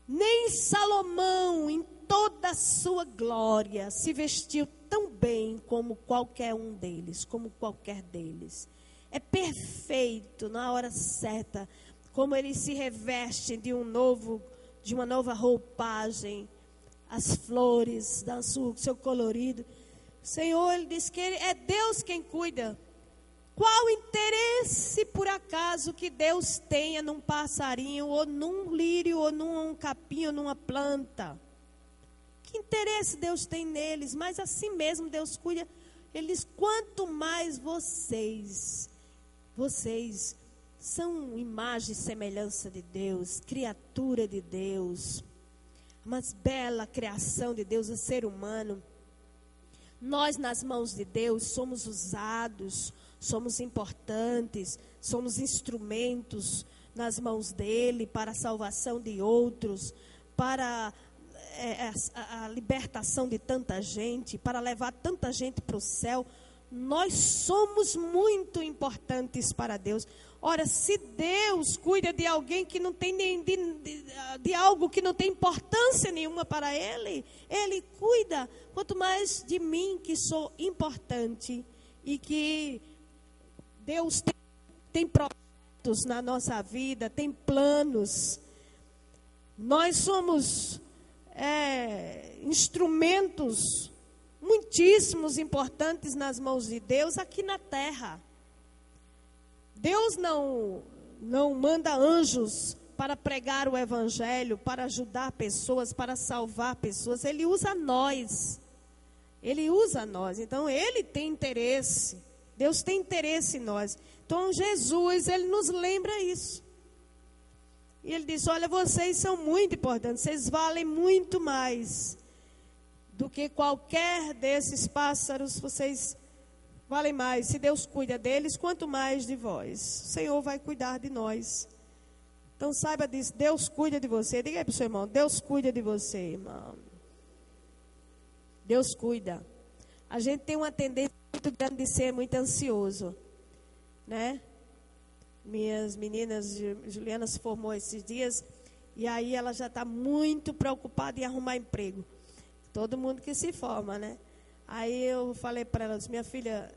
Nem Salomão, em toda a sua glória, se vestiu tão bem como qualquer um deles, como qualquer deles. É perfeito na hora certa, como ele se reveste de uma nova roupagem, as flores, seu colorido. Senhor, ele diz que é Deus quem cuida. Qual interesse, por acaso, que Deus tenha num passarinho, ou num lírio, ou num capim, ou numa planta? Que interesse Deus tem neles? Mas assim mesmo Deus cuida. Ele diz, quanto mais vocês são imagem e semelhança de Deus, criatura de Deus. mais bela criação de Deus, o ser humano. Nós, nas mãos de Deus, somos usados, somos importantes, somos instrumentos nas mãos dele para a salvação de outros, para a libertação de tanta gente, para levar tanta gente para o céu. Nós somos muito importantes para Deus. Ora, se Deus cuida de alguém que não tem nem de algo que não tem importância nenhuma para Ele, Ele cuida, quanto mais de mim, que sou importante e que Deus tem projetos na nossa vida, tem planos. Nós somos instrumentos muitíssimos importantes nas mãos de Deus aqui na terra. Deus não manda anjos para pregar o evangelho, para ajudar pessoas, para salvar pessoas. Ele usa nós. Ele usa nós. Então, Ele tem interesse. Deus tem interesse em nós. Então, Jesus, Ele nos lembra isso. E Ele diz, olha, vocês são muito importantes. Vocês valem muito mais do que qualquer desses pássaros. Vocês valem mais. Se Deus cuida deles, quanto mais de vós. O Senhor vai cuidar de nós. Então saiba disso, Deus cuida de você. Diga aí para o seu irmão, Deus cuida de você, irmão. Deus cuida. A gente tem uma tendência muito grande de ser muito ansioso, né? Minhas meninas, Juliana se formou esses dias, e aí ela já está muito preocupada em arrumar emprego. Todo mundo que se forma, né? Aí eu falei para ela, minha filha,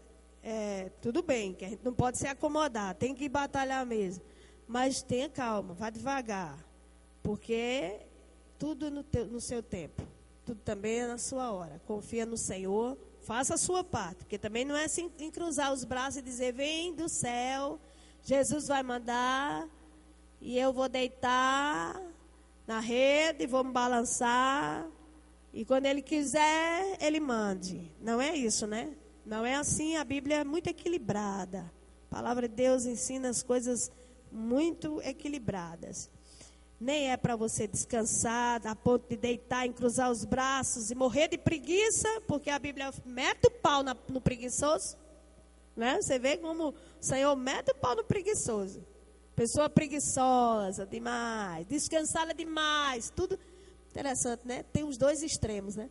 tudo bem, que a gente não pode se acomodar, tem que batalhar mesmo. Mas tenha calma, vá devagar, porque tudo no seu tempo, tudo também é na sua hora. Confia no Senhor, faça a sua parte, porque também não é assim cruzar os braços e dizer, vem do céu, Jesus vai mandar, e eu vou deitar na rede, vou me balançar, e quando Ele quiser, Ele mande. Não é isso, né? Não é assim, a Bíblia é muito equilibrada. A palavra de Deus ensina as coisas muito equilibradas. Nem é para você descansar a ponto de deitar, cruzar os braços e morrer de preguiça, porque a Bíblia mete o pau no preguiçoso. Né? Você vê como o Senhor mete o pau no preguiçoso. Pessoa preguiçosa demais, descansada demais, tudo interessante, né? Tem os dois extremos, né?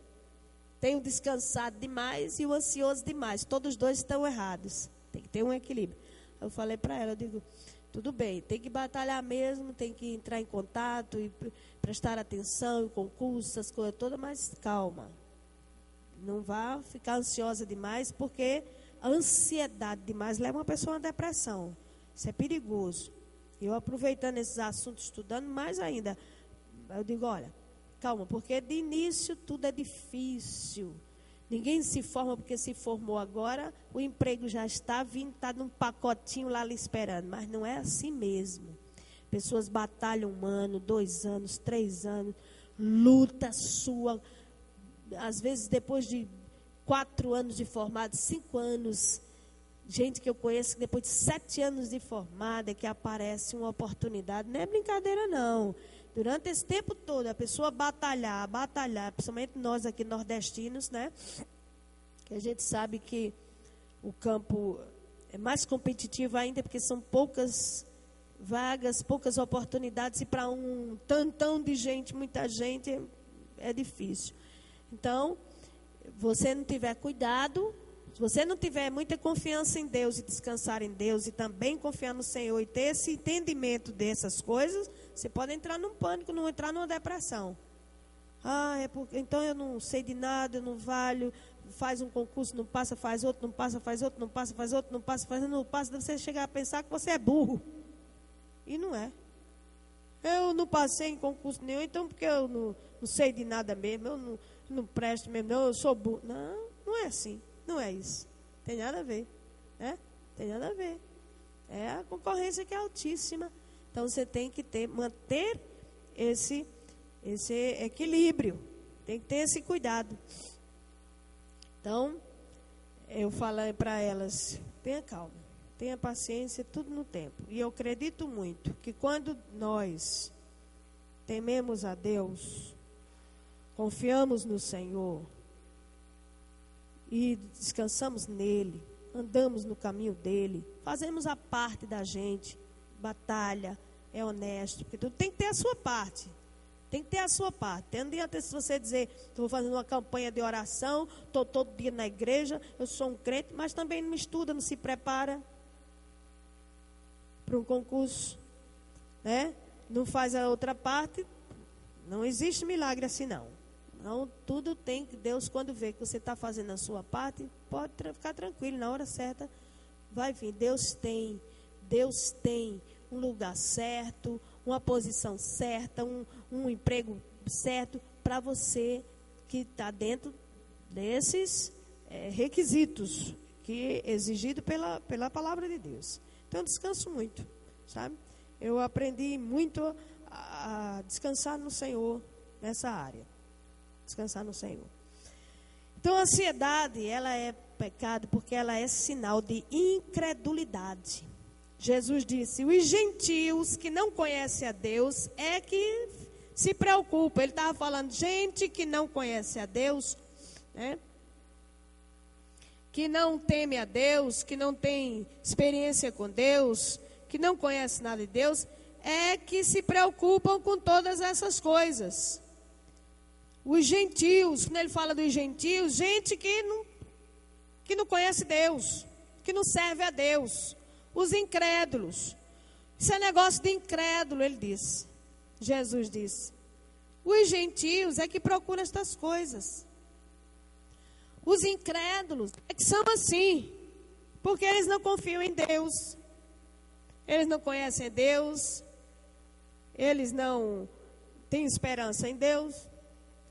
Tem o descansado demais e o ansioso demais. Todos os dois estão errados. Tem que ter um equilíbrio. Eu falei para ela, eu digo, tudo bem, tem que batalhar mesmo, tem que entrar em contato e prestar atenção em concursos, essas coisas todas, mas calma. Não vá ficar ansiosa demais, porque a ansiedade demais leva uma pessoa a uma depressão. Isso é perigoso. Eu aproveitando esses assuntos, estudando mais ainda, eu digo, olha, calma, porque de início tudo é difícil. Ninguém se forma porque se formou agora, o emprego já está vindo, está num pacotinho lá lhe esperando. Mas não é assim mesmo. Pessoas batalham 1 ano, 2 anos, 3 anos, luta sua. Às vezes depois de 4 anos de formado, 5 anos. Gente que eu conheço que depois de 7 anos de formada que aparece uma oportunidade. Não é brincadeira não. Durante esse tempo todo, a pessoa batalhar, principalmente nós aqui nordestinos, né? Que a gente sabe que o campo é mais competitivo ainda, porque são poucas vagas, poucas oportunidades, e para um tantão de gente, muita gente, é difícil. Então, você não tiver cuidado, se você não tiver muita confiança em Deus e descansar em Deus e também confiar no Senhor e ter esse entendimento dessas coisas, você pode entrar num pânico, não entrar numa depressão. Então eu não sei de nada, eu não valho, faz um concurso, não passa, faz outro, não passa, faz outro, não passa, faz outro, não passa, faz outro, não passa, você chegar a pensar que você é burro. E não é. Eu não passei em concurso nenhum, então porque eu não sei de nada mesmo, eu não presto mesmo, não, eu sou burro. Não é assim. Não é isso. Tem nada a ver. Né? Tem nada a ver. É a concorrência que é altíssima. Então você tem que manter esse equilíbrio. Tem que ter esse cuidado. Então, eu falei para elas, tenha calma, tenha paciência, tudo no tempo. E eu acredito muito que quando nós tememos a Deus, confiamos no Senhor e descansamos nele, andamos no caminho dele, fazemos a parte da gente, batalha, é honesto, porque tudo tem que ter a sua parte. Tem que ter a sua parte. Não adianta se você dizer, estou fazendo uma campanha de oração, estou todo dia na igreja, eu sou um crente, mas também não estuda, não se prepara para um concurso, né? Não faz a outra parte, não existe milagre assim não. Não, tudo tem que, Deus quando vê que você está fazendo a sua parte, pode ficar tranquilo, na hora certa vai vir. Deus tem um lugar certo, uma posição certa, um emprego certo para você que está dentro desses requisitos que é exigido pela palavra de Deus. Então eu descanso muito, sabe? Eu aprendi muito a descansar no Senhor nessa área. Descansar no Senhor. Então a ansiedade, ela é pecado porque ela é sinal de incredulidade. Jesus disse, os gentios que não conhecem a Deus é que se preocupam. Ele estava falando, gente que não conhece a Deus, né? Que não teme a Deus, que não tem experiência com Deus, que não conhece nada de Deus, é que se preocupam com todas essas coisas. Os gentios, quando ele fala dos gentios, gente que não conhece Deus, que não serve a Deus. Os incrédulos. Isso é negócio de incrédulo, ele disse. Jesus disse. Os gentios é que procuram estas coisas. Os incrédulos é que são assim. Porque eles não confiam em Deus. Eles não conhecem Deus. Eles não têm esperança em Deus.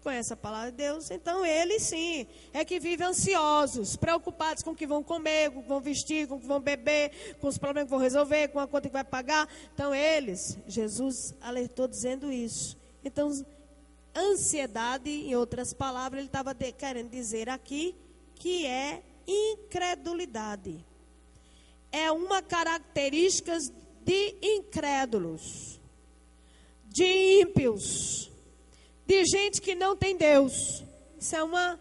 Conhece a palavra de Deus, então eles sim, é que vivem ansiosos, preocupados com o que vão comer, com o que vão vestir, com o que vão beber, com os problemas que vão resolver, com a conta que vai pagar. Então eles, Jesus alertou dizendo isso. Então, ansiedade, em outras palavras, ele estava querendo dizer aqui que é incredulidade. É uma característica de incrédulos, de ímpios, de gente que não tem Deus. Isso é uma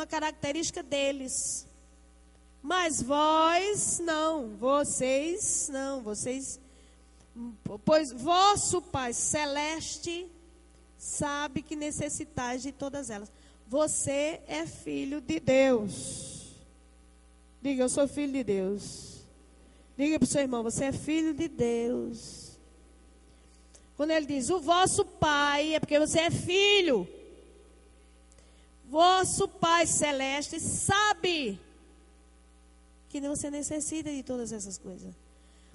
característica deles. Mas vós não, vocês não, pois vosso Pai Celeste sabe que necessitais de todas elas. Você é filho de Deus. Diga, eu sou filho de Deus. Diga para o seu irmão, você é filho de Deus. Quando ele diz, o vosso Pai, é porque você é filho. Vosso Pai Celeste sabe que você necessita de todas essas coisas.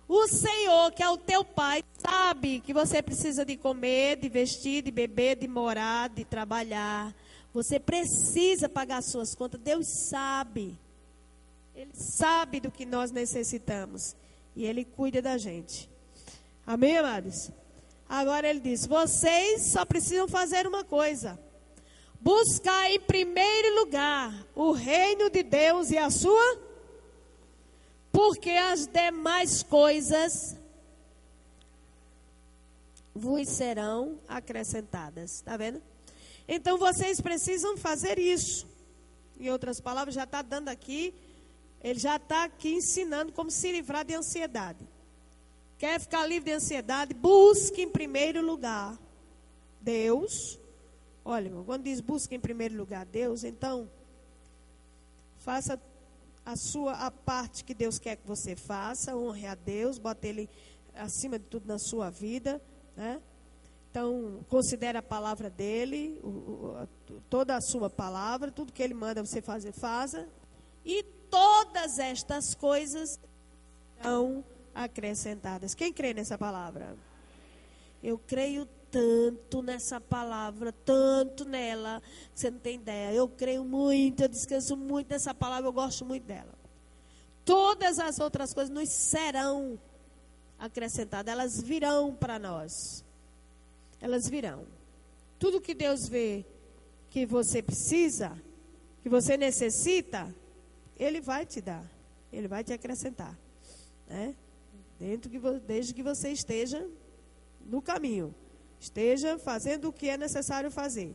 O Senhor, que é o teu Pai, sabe que você precisa de comer, de vestir, de beber, de morar, de trabalhar. Você precisa pagar suas contas. Deus sabe. Ele sabe do que nós necessitamos. E Ele cuida da gente. Amém, amados? Agora ele diz, vocês só precisam fazer uma coisa. Buscar em primeiro lugar o reino de Deus e a sua. Porque as demais coisas vos serão acrescentadas. Está vendo? Então vocês precisam fazer isso. Em outras palavras, já está dando aqui. Ele já está aqui ensinando como se livrar de ansiedade. Quer ficar livre de ansiedade? Busque em primeiro lugar Deus. Olha, quando diz busque em primeiro lugar Deus, então faça a parte que Deus quer que você faça, honre a Deus, bote Ele acima de tudo na sua vida, né? Então, considere a palavra dEle, toda a sua palavra, tudo que Ele manda você fazer, faça. E todas estas coisas são acrescentadas. Quem crê nessa palavra? Eu creio tanto nessa palavra, tanto nela, você não tem ideia. Eu creio muito, eu descanso muito nessa palavra, eu gosto muito dela. Todas as outras coisas nos serão acrescentadas, elas virão para nós. Elas virão. Tudo que Deus vê que você precisa, que você necessita, Ele vai te dar, Ele vai te acrescentar, né? Desde que você esteja no caminho, esteja fazendo o que é necessário fazer.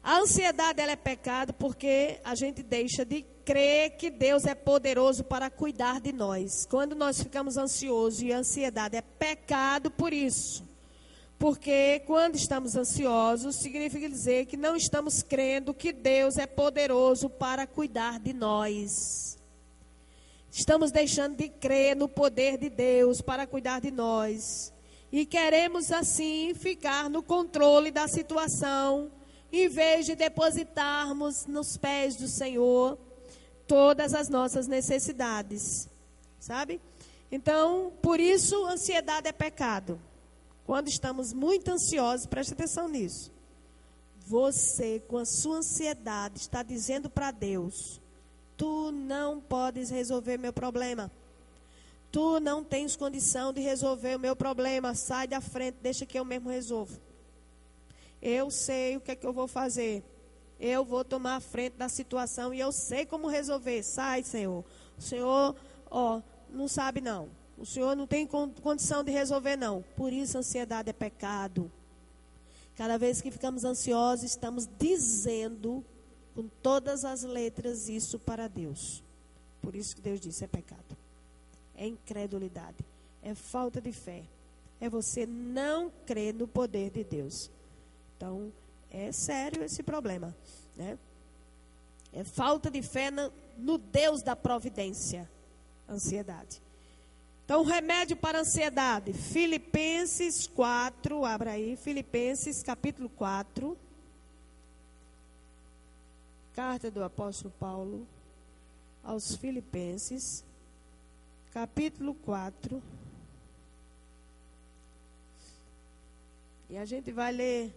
A ansiedade ela é pecado porque a gente deixa de crer que Deus é poderoso para cuidar de nós. Quando nós ficamos ansiosos, e a ansiedade é pecado por isso. Porque quando estamos ansiosos, significa dizer que não estamos crendo que Deus é poderoso para cuidar de nós. Estamos deixando de crer no poder de Deus para cuidar de nós. E queremos assim ficar no controle da situação, em vez de depositarmos nos pés do Senhor todas as nossas necessidades, sabe? Então, por isso, ansiedade é pecado. Quando estamos muito ansiosos, preste atenção nisso. Você, com a sua ansiedade, está dizendo para Deus: tu não podes resolver meu problema. Tu não tens condição de resolver o meu problema. Sai da frente, deixa que eu mesmo resolvo. Eu sei o que é que eu vou fazer. Eu vou tomar a frente da situação e eu sei como resolver. Sai, Senhor. O Senhor, não sabe não. O Senhor não tem condição de resolver não. Por isso a ansiedade é pecado. Cada vez que ficamos ansiosos, estamos dizendo com todas as letras isso para Deus. Por isso que Deus disse: é pecado. É incredulidade. É falta de fé. É você não crer no poder de Deus. Então, é sério esse problema, né? É falta de fé no Deus da providência, ansiedade. Então, o remédio para a ansiedade, Filipenses 4, abra aí, Filipenses capítulo 4, carta do apóstolo Paulo aos Filipenses, capítulo 4, e a gente vai ler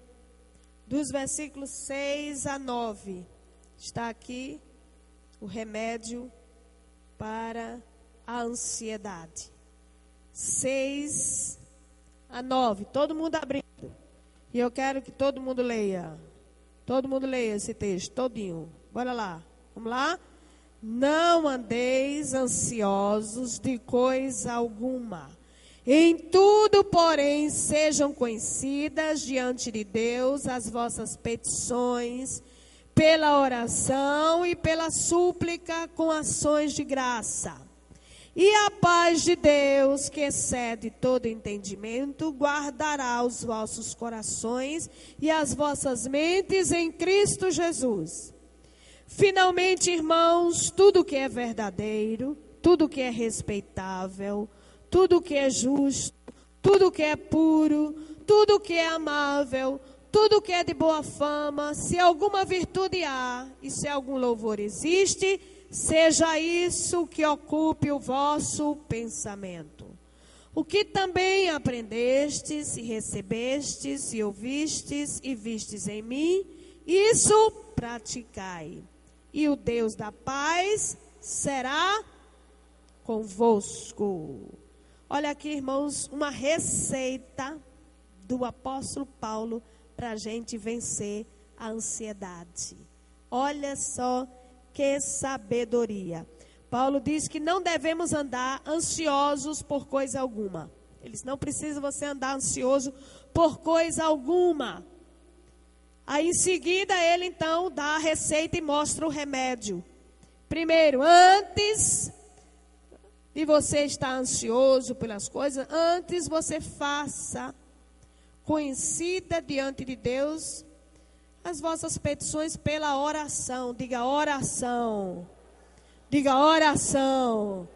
dos versículos 6 a 9, está aqui o remédio para a ansiedade. 6 a 9, todo mundo abrindo. E eu quero que todo mundo leia. Todo mundo leia esse texto, todinho. Bora lá, vamos lá? Não andeis ansiosos de coisa alguma. Em tudo, porém, sejam conhecidas diante de Deus as vossas petições, pela oração e pela súplica com ações de graça. E a paz de Deus, que excede todo entendimento, guardará os vossos corações e as vossas mentes em Cristo Jesus. Finalmente, irmãos, tudo que é verdadeiro, tudo que é respeitável, tudo que é justo, tudo que é puro, tudo que é amável, tudo que é de boa fama, se alguma virtude há e se algum louvor existe, seja isso que ocupe o vosso pensamento. O que também aprendestes e recebestes e ouvistes e vistes em mim, isso praticai. E o Deus da paz será convosco. Olha aqui, irmãos, uma receita do apóstolo Paulo para a gente vencer a ansiedade. Olha só que sabedoria. Paulo diz que não devemos andar ansiosos por coisa alguma. Eles não precisam você andar ansioso por coisa alguma. Aí em seguida ele então dá a receita e mostra o remédio. Primeiro, antes de você estar ansioso pelas coisas, antes você faça conhecida diante de Deus as vossas petições pela oração. Diga oração. Diga oração.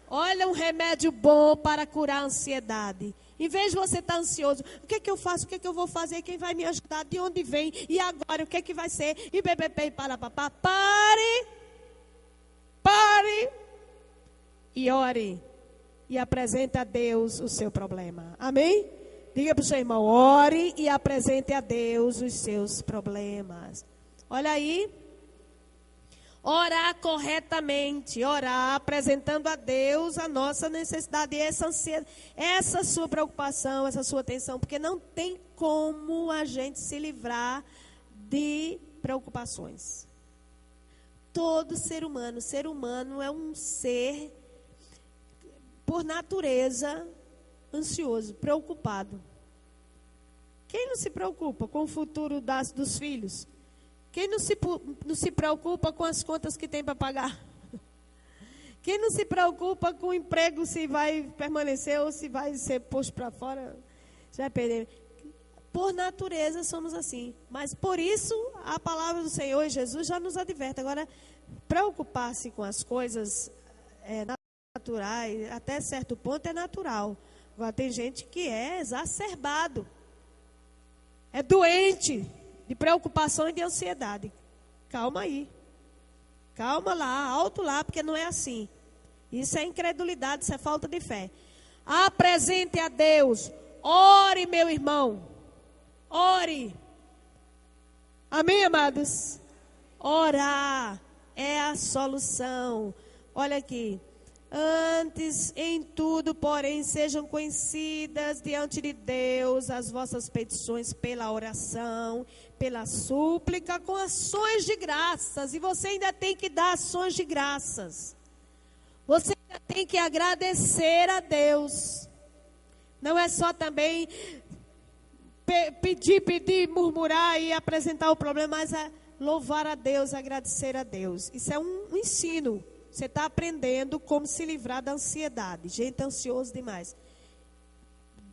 Olha um remédio bom para curar a ansiedade. Em vez de você estar ansioso, o que é que eu faço? O que é que eu vou fazer? Quem vai me ajudar? De onde vem? E agora? O que é que vai ser? E bebê, para papá. Pare e ore. E apresente a Deus o seu problema. Amém? Diga para o seu irmão, ore e apresente a Deus os seus problemas. Olha aí. Orar corretamente, orar apresentando a Deus a nossa necessidade, essa ansiedade, essa sua preocupação, essa sua tensão, porque não tem como a gente se livrar de preocupações. Todo ser humano é um ser, por natureza, ansioso, preocupado. Quem não se preocupa com o futuro dos filhos? Quem não se preocupa com as contas que tem para pagar? Quem não se preocupa com o emprego, se vai permanecer ou se vai ser posto para fora, já vai perder. Por natureza somos assim. Mas por isso a palavra do Senhor Jesus já nos adverte. Agora, preocupar-se com as coisas naturais, até certo ponto é natural. Agora tem gente que é exacerbado. É doente de preocupação e de ansiedade. Calma aí. Calma lá, alto lá, porque não é assim. Isso é incredulidade, isso é falta de fé. Apresente a Deus. Ore, meu irmão. Ore. Amém, amados? Orar é a solução. Olha aqui. Antes, em tudo, porém, sejam conhecidas diante de Deus as vossas petições pela oração, pela súplica, com ações de graças. E você ainda tem que dar ações de graças. Você ainda tem que agradecer a Deus. Não é só também pedir, murmurar e apresentar o problema, mas é louvar a Deus, agradecer a Deus. Isso é um ensino. Você está aprendendo como se livrar da ansiedade. Gente ansiosa demais.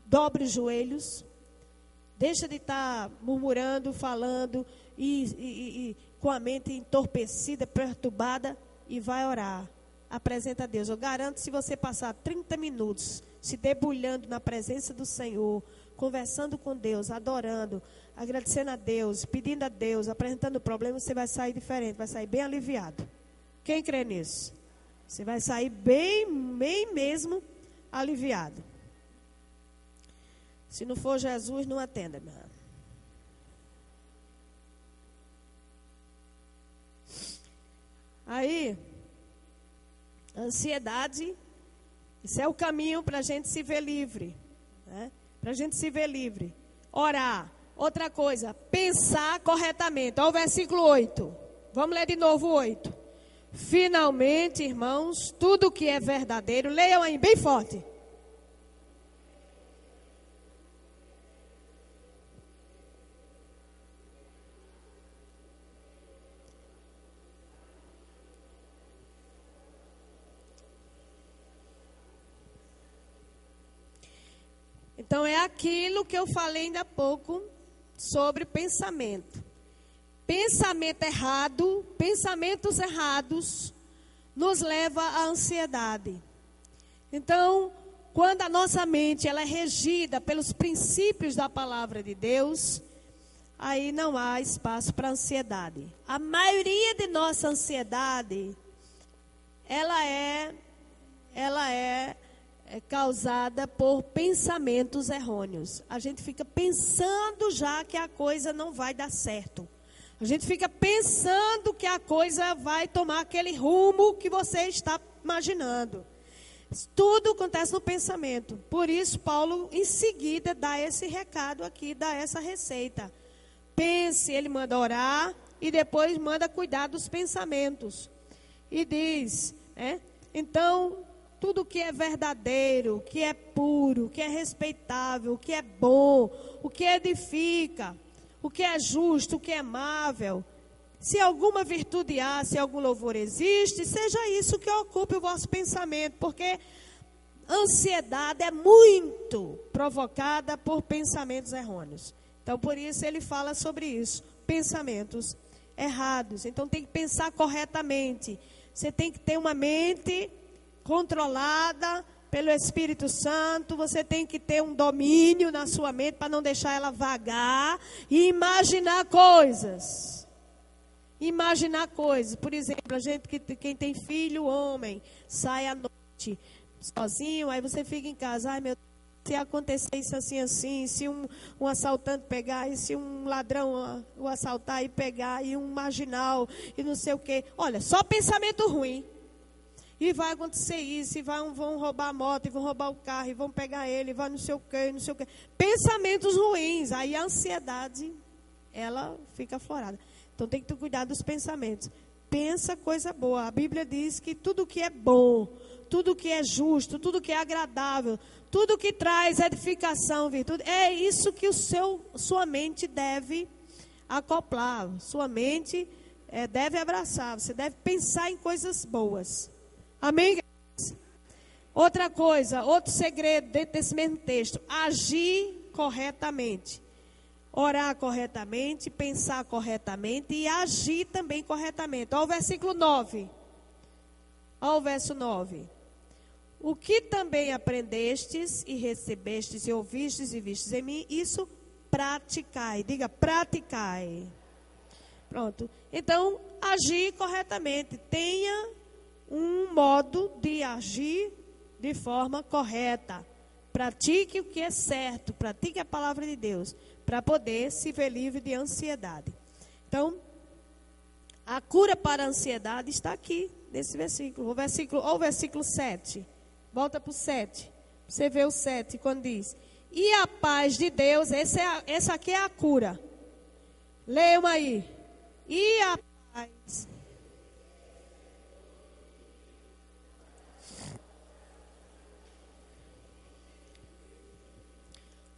Dobre os joelhos. Deixa de estar murmurando, falando e com a mente entorpecida, perturbada, e vai orar. Apresenta a Deus. Eu garanto, se você passar 30 minutos se debulhando na presença do Senhor, conversando com Deus, adorando, agradecendo a Deus, pedindo a Deus, apresentando o problema, você vai sair diferente, vai sair bem aliviado. Quem crê nisso? Você vai sair bem mesmo aliviado. Se não for Jesus, não atenda, meu irmão. Aí, ansiedade, isso é o caminho para a gente se ver livre, né? Para a gente se ver livre. Orar. Outra coisa, pensar corretamente. Olha o versículo 8. Vamos ler de novo o 8. Finalmente, irmãos, tudo que é verdadeiro, leiam aí bem forte. Então é aquilo que eu falei ainda há pouco sobre pensamento. Pensamento errado, pensamentos errados, nos leva à ansiedade. Então, quando a nossa mente ela é regida pelos princípios da palavra de Deus, aí não há espaço para ansiedade. A maioria de nossa ansiedade, ela é causada por pensamentos errôneos. A gente fica pensando já que a coisa não vai dar certo. A gente fica pensando que a coisa vai tomar aquele rumo que você está imaginando. Tudo acontece no pensamento. Por isso, Paulo, em seguida, dá esse recado aqui, dá essa receita. Pense, ele manda orar e depois manda cuidar dos pensamentos. E diz, então, tudo que é verdadeiro, que é puro, que é respeitável, que é bom, o que edifica, o que é justo, o que é amável, se alguma virtude há, se algum louvor existe, seja isso que ocupe o vosso pensamento, porque ansiedade é muito provocada por pensamentos errôneos. Então, por isso ele fala sobre isso, pensamentos errados. Então, tem que pensar corretamente. Você tem que ter uma mente controlada pelo Espírito Santo. Você tem que ter um domínio na sua mente para não deixar ela vagar e imaginar coisas. Imaginar coisas. Por exemplo, a gente quem tem filho, homem, sai à noite sozinho, aí você fica em casa. Ai, meu Deus, se acontecer isso assim, se um assaltante pegar, e se um ladrão o assaltar e pegar, e um marginal, e não sei o quê. Olha, só pensamento ruim. E vai acontecer isso, e vão roubar a moto, e vão roubar o carro, e vão pegar ele, e vai não sei o quê, não sei o quê. Pensamentos ruins. Aí a ansiedade, ela fica aflorada. Então tem que ter cuidado dos pensamentos. Pensa coisa boa. A Bíblia diz que tudo que é bom, tudo que é justo, tudo que é agradável, tudo que traz edificação, virtude, é isso que sua mente deve acoplar. Sua mente deve abraçar. Você deve pensar em coisas boas. Amém? Outra coisa, outro segredo dentro desse mesmo texto: agir corretamente. Orar corretamente, pensar corretamente e agir também corretamente. Olha o versículo 9. Olha o verso 9. O que também aprendestes e recebestes e ouvistes e vistes em mim, isso praticai. Diga, praticai. Pronto. Então, agir corretamente. Tenha um modo de agir de forma correta. Pratique o que é certo. Pratique a palavra de Deus. Para poder se ver livre de ansiedade. Então, a cura para a ansiedade está aqui, nesse versículo. Olha o versículo 7. Volta para o 7. Você vê o 7, quando diz: e a paz de Deus, essa aqui é a cura. Leiam aí. E a paz.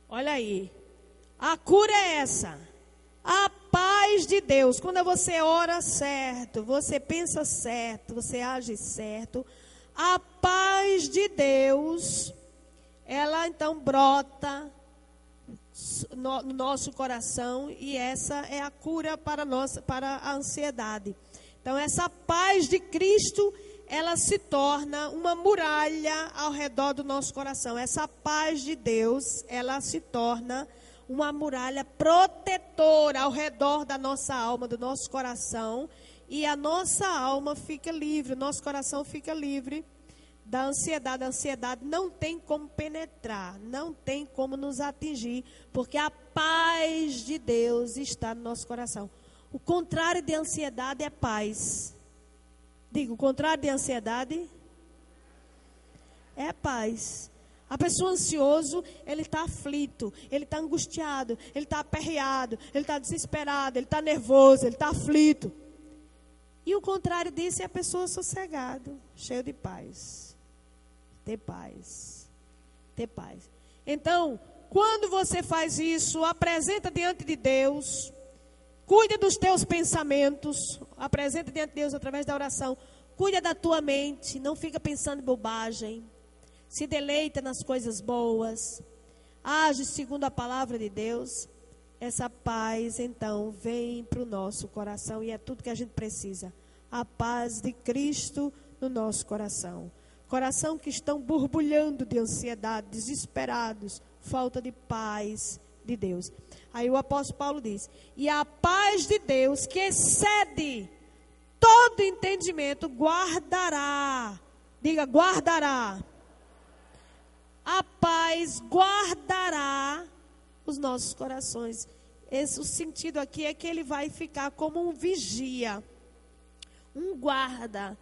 Olha aí. A cura é essa. A paz de Deus. Quando você ora certo, você pensa certo, você age certo, a paz de Deus, ela então brota no nosso coração, e essa é a cura para a ansiedade. Então, essa paz de Cristo, ela se torna uma muralha ao redor do nosso coração. Essa paz de Deus, ela se torna uma muralha protetora ao redor da nossa alma, do nosso coração, e a nossa alma fica livre, o nosso coração fica livre da ansiedade. A ansiedade não tem como penetrar, não tem como nos atingir, porque a paz de Deus está no nosso coração. O contrário de ansiedade é paz. Digo, o contrário de ansiedade é paz. A pessoa ansioso, ele está aflito, ele está angustiado, ele está aperreado, ele está desesperado, ele está nervoso, ele está aflito. E o contrário disso é a pessoa sossegada, cheia de paz. Ter paz. Ter paz. Então, quando você faz isso, apresenta diante de Deus, cuida dos teus pensamentos, apresenta diante de Deus através da oração, cuida da tua mente, não fica pensando em bobagem. Se deleita nas coisas boas, age segundo a palavra de Deus. Essa paz, então, vem para o nosso coração, e é tudo que a gente precisa. A paz de Cristo no nosso coração. Coração que estão borbulhando de ansiedade, desesperados, falta de paz de Deus. Aí o apóstolo Paulo diz: e a paz de Deus, que excede todo entendimento, guardará. Diga, guardará. A paz guardará os nossos corações. O sentido aqui é que ele vai ficar como um vigia, um guarda,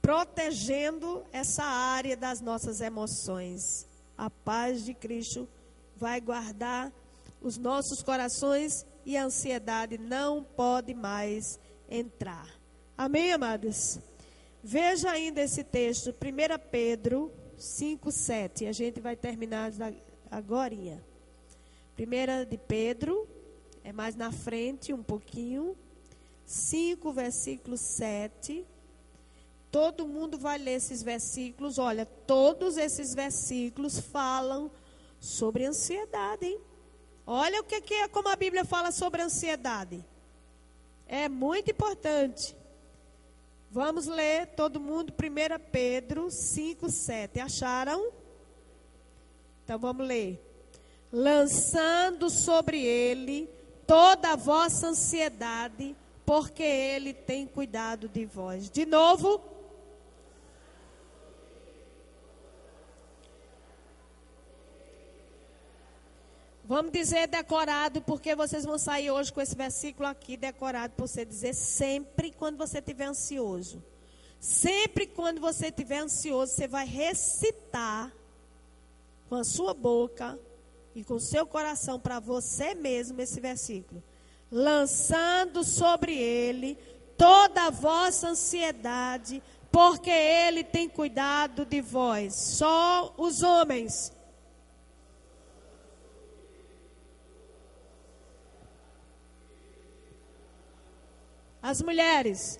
protegendo essa área das nossas emoções. A paz de Cristo vai guardar os nossos corações, e a ansiedade não pode mais entrar. Amém, amados? Veja ainda esse texto, 1 Pedro 5:7. A gente vai terminar agorinha. 1 de Pedro, é mais na frente um pouquinho. 5, versículo 7. Todo mundo vai ler esses versículos. Olha, todos esses versículos falam sobre ansiedade, hein? Olha o que é, como a Bíblia fala sobre ansiedade. É muito importante. Vamos ler todo mundo 1 Pedro 5:7. Acharam? Então vamos ler. Lançando sobre ele toda a vossa ansiedade, porque ele tem cuidado de vós. De novo. Vamos dizer decorado, porque vocês vão sair hoje com esse versículo aqui decorado, para você dizer sempre quando você estiver ansioso. Sempre quando você estiver ansioso, você vai recitar com a sua boca e com o seu coração para você mesmo esse versículo. Lançando sobre ele toda a vossa ansiedade, porque ele tem cuidado de vós. Só os homens. As mulheres.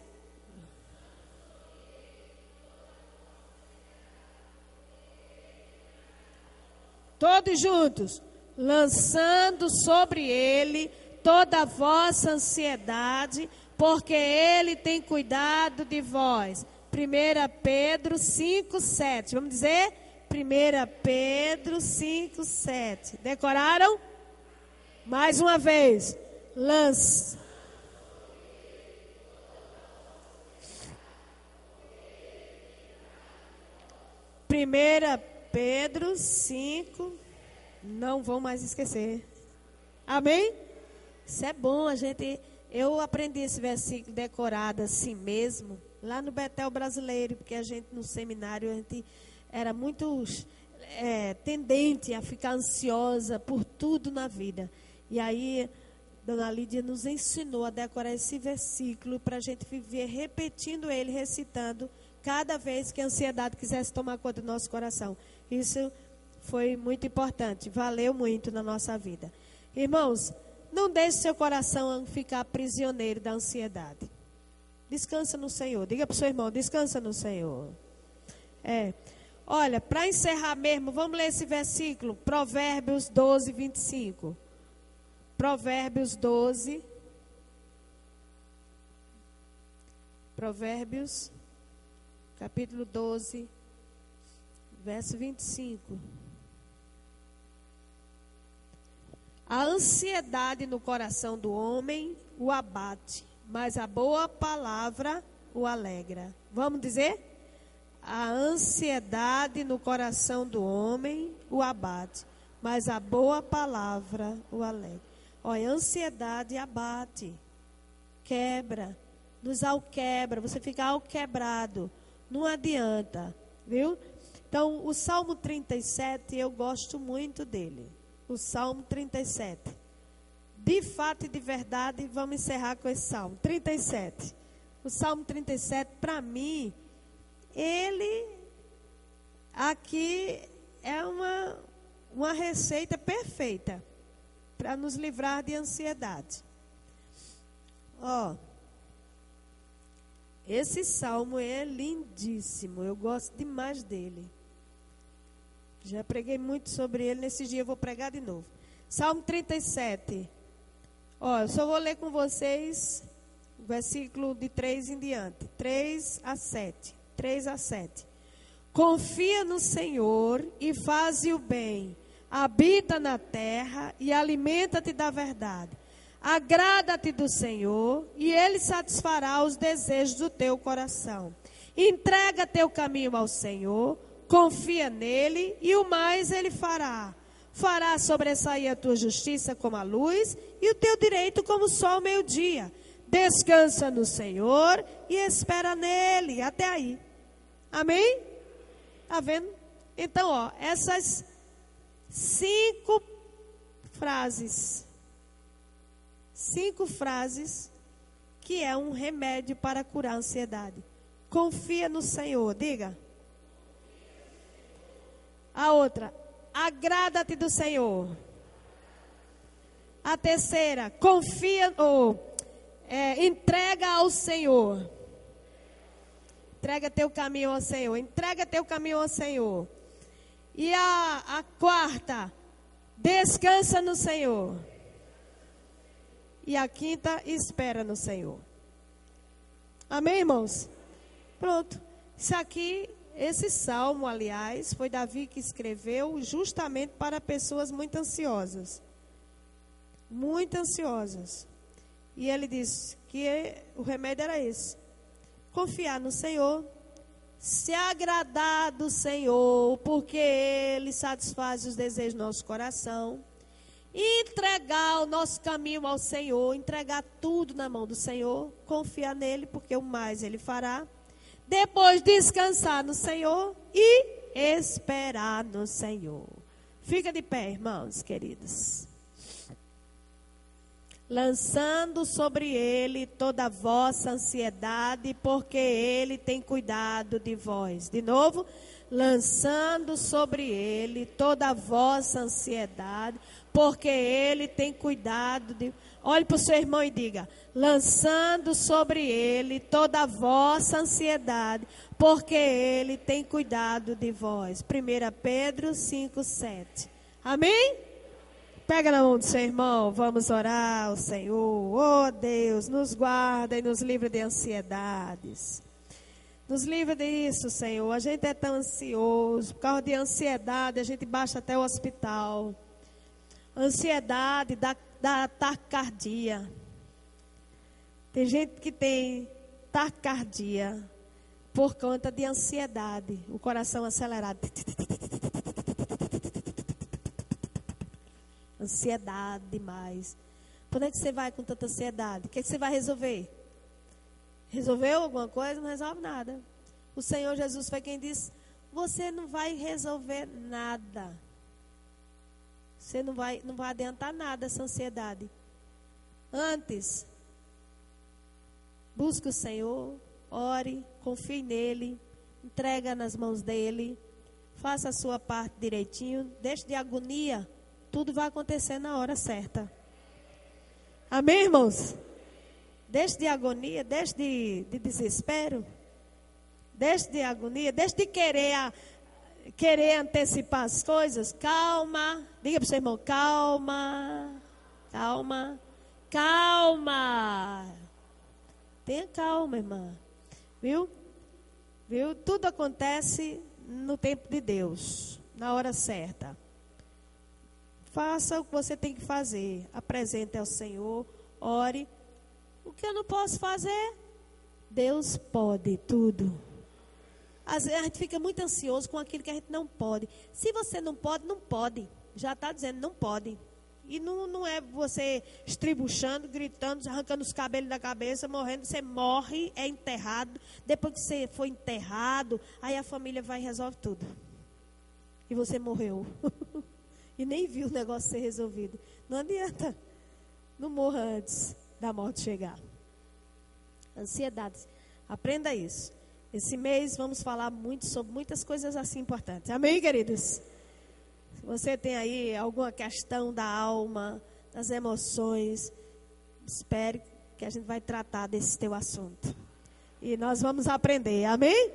Todos juntos. Lançando sobre ele toda a vossa ansiedade, porque ele tem cuidado de vós. 1 Pedro 5:7. Vamos dizer? 1 Pedro 5:7. Decoraram? Mais uma vez. Lança. Primeira Pedro 5. Não vão mais esquecer. Amém? Isso é bom, eu aprendi esse versículo decorado assim mesmo, lá no Betel Brasileiro, porque a gente no seminário, a gente era muito tendente a ficar ansiosa por tudo na vida. E aí, Dona Lídia nos ensinou a decorar esse versículo para a gente viver repetindo ele, recitando, cada vez que a ansiedade quisesse tomar conta do nosso coração. Isso foi muito importante, valeu muito na nossa vida. Irmãos, não deixe seu coração ficar prisioneiro da ansiedade. Descansa no Senhor. Diga para o seu irmão, descansa no Senhor. Olha, para encerrar mesmo, vamos ler esse versículo, Provérbios 12, 25. Provérbios 12. Provérbios, capítulo 12, verso 25. A ansiedade no coração do homem o abate, mas a boa palavra o alegra. Vamos dizer? A ansiedade no coração do homem o abate, mas a boa palavra o alegra. Olha, a ansiedade abate, quebra, nos alquebra, você fica alquebrado, não adianta, viu? Então, o Salmo 37, eu gosto muito dele. O Salmo 37. De fato e de verdade, vamos encerrar com esse Salmo 37. O Salmo 37, para mim, ele aqui é uma receita perfeita para nos livrar de ansiedade. Esse Salmo é lindíssimo, eu gosto demais dele. Já preguei muito sobre ele, nesse dia eu vou pregar de novo. Salmo 37. Eu só vou ler com vocês o versículo de 3 em diante. 3 a 7. 3 a 7. Confia no Senhor e faze o bem. Habita na terra e alimenta-te da verdade. Agrada-te do Senhor e Ele satisfará os desejos do teu coração. Entrega teu caminho ao Senhor. Confia nele e o mais ele fará. Fará sobressair a tua justiça como a luz e o teu direito como o sol ao meio-dia. Descansa no Senhor e espera nele. Até aí. Amém? Tá vendo? Então, essas 5 frases. 5 frases que é um remédio para curar a ansiedade. Confia no Senhor. Diga. A outra, agrada-te do Senhor. A terceira, confia entrega ao Senhor. Entrega teu caminho ao Senhor. Entrega teu caminho ao Senhor. E a quarta, descansa no Senhor. E a quinta, espera no Senhor. Amém, irmãos? Pronto. Isso aqui... Esse salmo, aliás, foi Davi que escreveu justamente para pessoas muito ansiosas. Muito ansiosas. E ele disse que o remédio era esse. Confiar no Senhor, se agradar do Senhor, porque Ele satisfaz os desejos do nosso coração. Entregar o nosso caminho ao Senhor, entregar tudo na mão do Senhor, confiar nele, porque o mais Ele fará. Depois descansar no Senhor e esperar no Senhor. Fica de pé, irmãos queridos. Lançando sobre ele toda a vossa ansiedade, porque ele tem cuidado de vós. De novo, lançando sobre ele toda a vossa ansiedade, porque Ele tem cuidado de... Olhe para o seu irmão e diga: lançando sobre Ele toda a vossa ansiedade, porque Ele tem cuidado de vós. 1 Pedro 5:7. Amém? Pega na mão do seu irmão, vamos orar ao Senhor. Oh Deus, nos guarda e nos livra de ansiedades. Nos livra disso, Senhor. A gente é tão ansioso. Por causa de ansiedade, a gente baixa até o hospital. Ansiedade dá taquicardia. Tem gente que tem taquicardia por conta de ansiedade. O coração acelerado. Ansiedade demais. Por onde é que você vai com tanta ansiedade? O que é que você vai resolver? Resolveu alguma coisa? Não resolve nada. O Senhor Jesus foi quem disse: você não vai resolver nada. Você não vai adiantar nada essa ansiedade. Antes, busque o Senhor, ore, confie nele, entrega nas mãos dele, faça a sua parte direitinho, deixe de agonia, tudo vai acontecer na hora certa. Amém, irmãos? Deixe de agonia, deixe de desespero, deixe de agonia, deixe de querer antecipar as coisas. Calma, diga para o seu irmão: calma, calma, calma. Tenha calma, irmã. Viu? Tudo acontece no tempo de Deus, na hora certa. Faça o que você tem que fazer. Apresente ao Senhor, ore. O que eu não posso fazer, Deus pode tudo. Às vezes a gente fica muito ansioso com aquilo que a gente não pode. Se você não pode, não pode. Já está dizendo, não pode. E não é você estribuchando, gritando, arrancando os cabelos da cabeça, morrendo. Você morre, é enterrado. Depois que você foi enterrado, aí a família vai e resolve tudo. E você morreu. E nem viu o negócio ser resolvido. Não adianta. Não morra antes da morte chegar. Ansiedade. Aprenda isso. Esse mês vamos falar muito sobre muitas coisas assim importantes. Amém, queridos? Se você tem aí alguma questão da alma, das emoções, espere que a gente vai tratar desse teu assunto. E nós vamos aprender. Amém?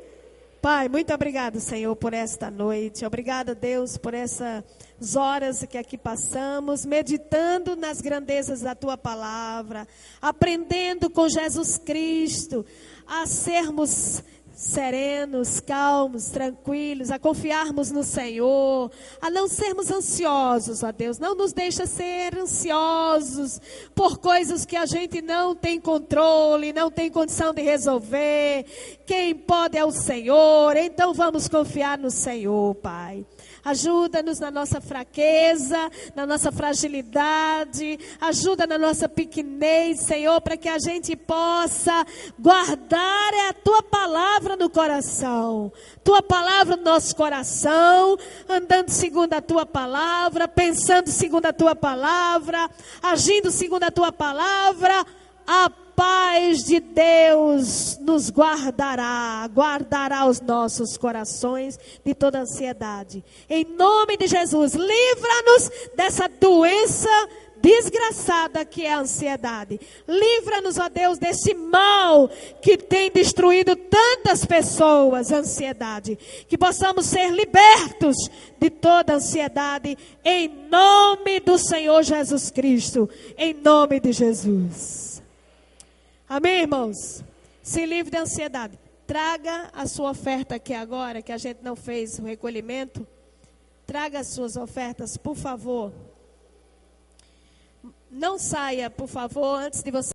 Pai, muito obrigado, Senhor, por esta noite. Obrigado, Deus, por essas horas que aqui passamos, meditando nas grandezas da Tua palavra, aprendendo com Jesus Cristo a sermos serenos, calmos, tranquilos, a confiarmos no Senhor, a não sermos ansiosos, ó Deus. Não nos deixa ser ansiosos por coisas que a gente não tem controle, não tem condição de resolver. Quem pode é o Senhor, então vamos confiar no Senhor, Pai. Ajuda-nos na nossa fraqueza, na nossa fragilidade, ajuda na nossa pequenez, Senhor, para que a gente possa guardar a Tua palavra no coração. Tua palavra no nosso coração, andando segundo a Tua palavra, pensando segundo a Tua palavra, agindo segundo a Tua palavra. A paz de Deus nos guardará os nossos corações de toda ansiedade. Em nome de Jesus, livra-nos dessa doença desgraçada que é a ansiedade. Livra-nos, ó Deus, desse mal que tem destruído tantas pessoas, a ansiedade. Que possamos ser libertos de toda ansiedade, em nome do Senhor Jesus Cristo, em nome de Jesus. Amém, irmãos? Se livre da ansiedade. Traga a sua oferta aqui agora, que a gente não fez o recolhimento. Traga as suas ofertas, por favor. Não saia, por favor, antes de você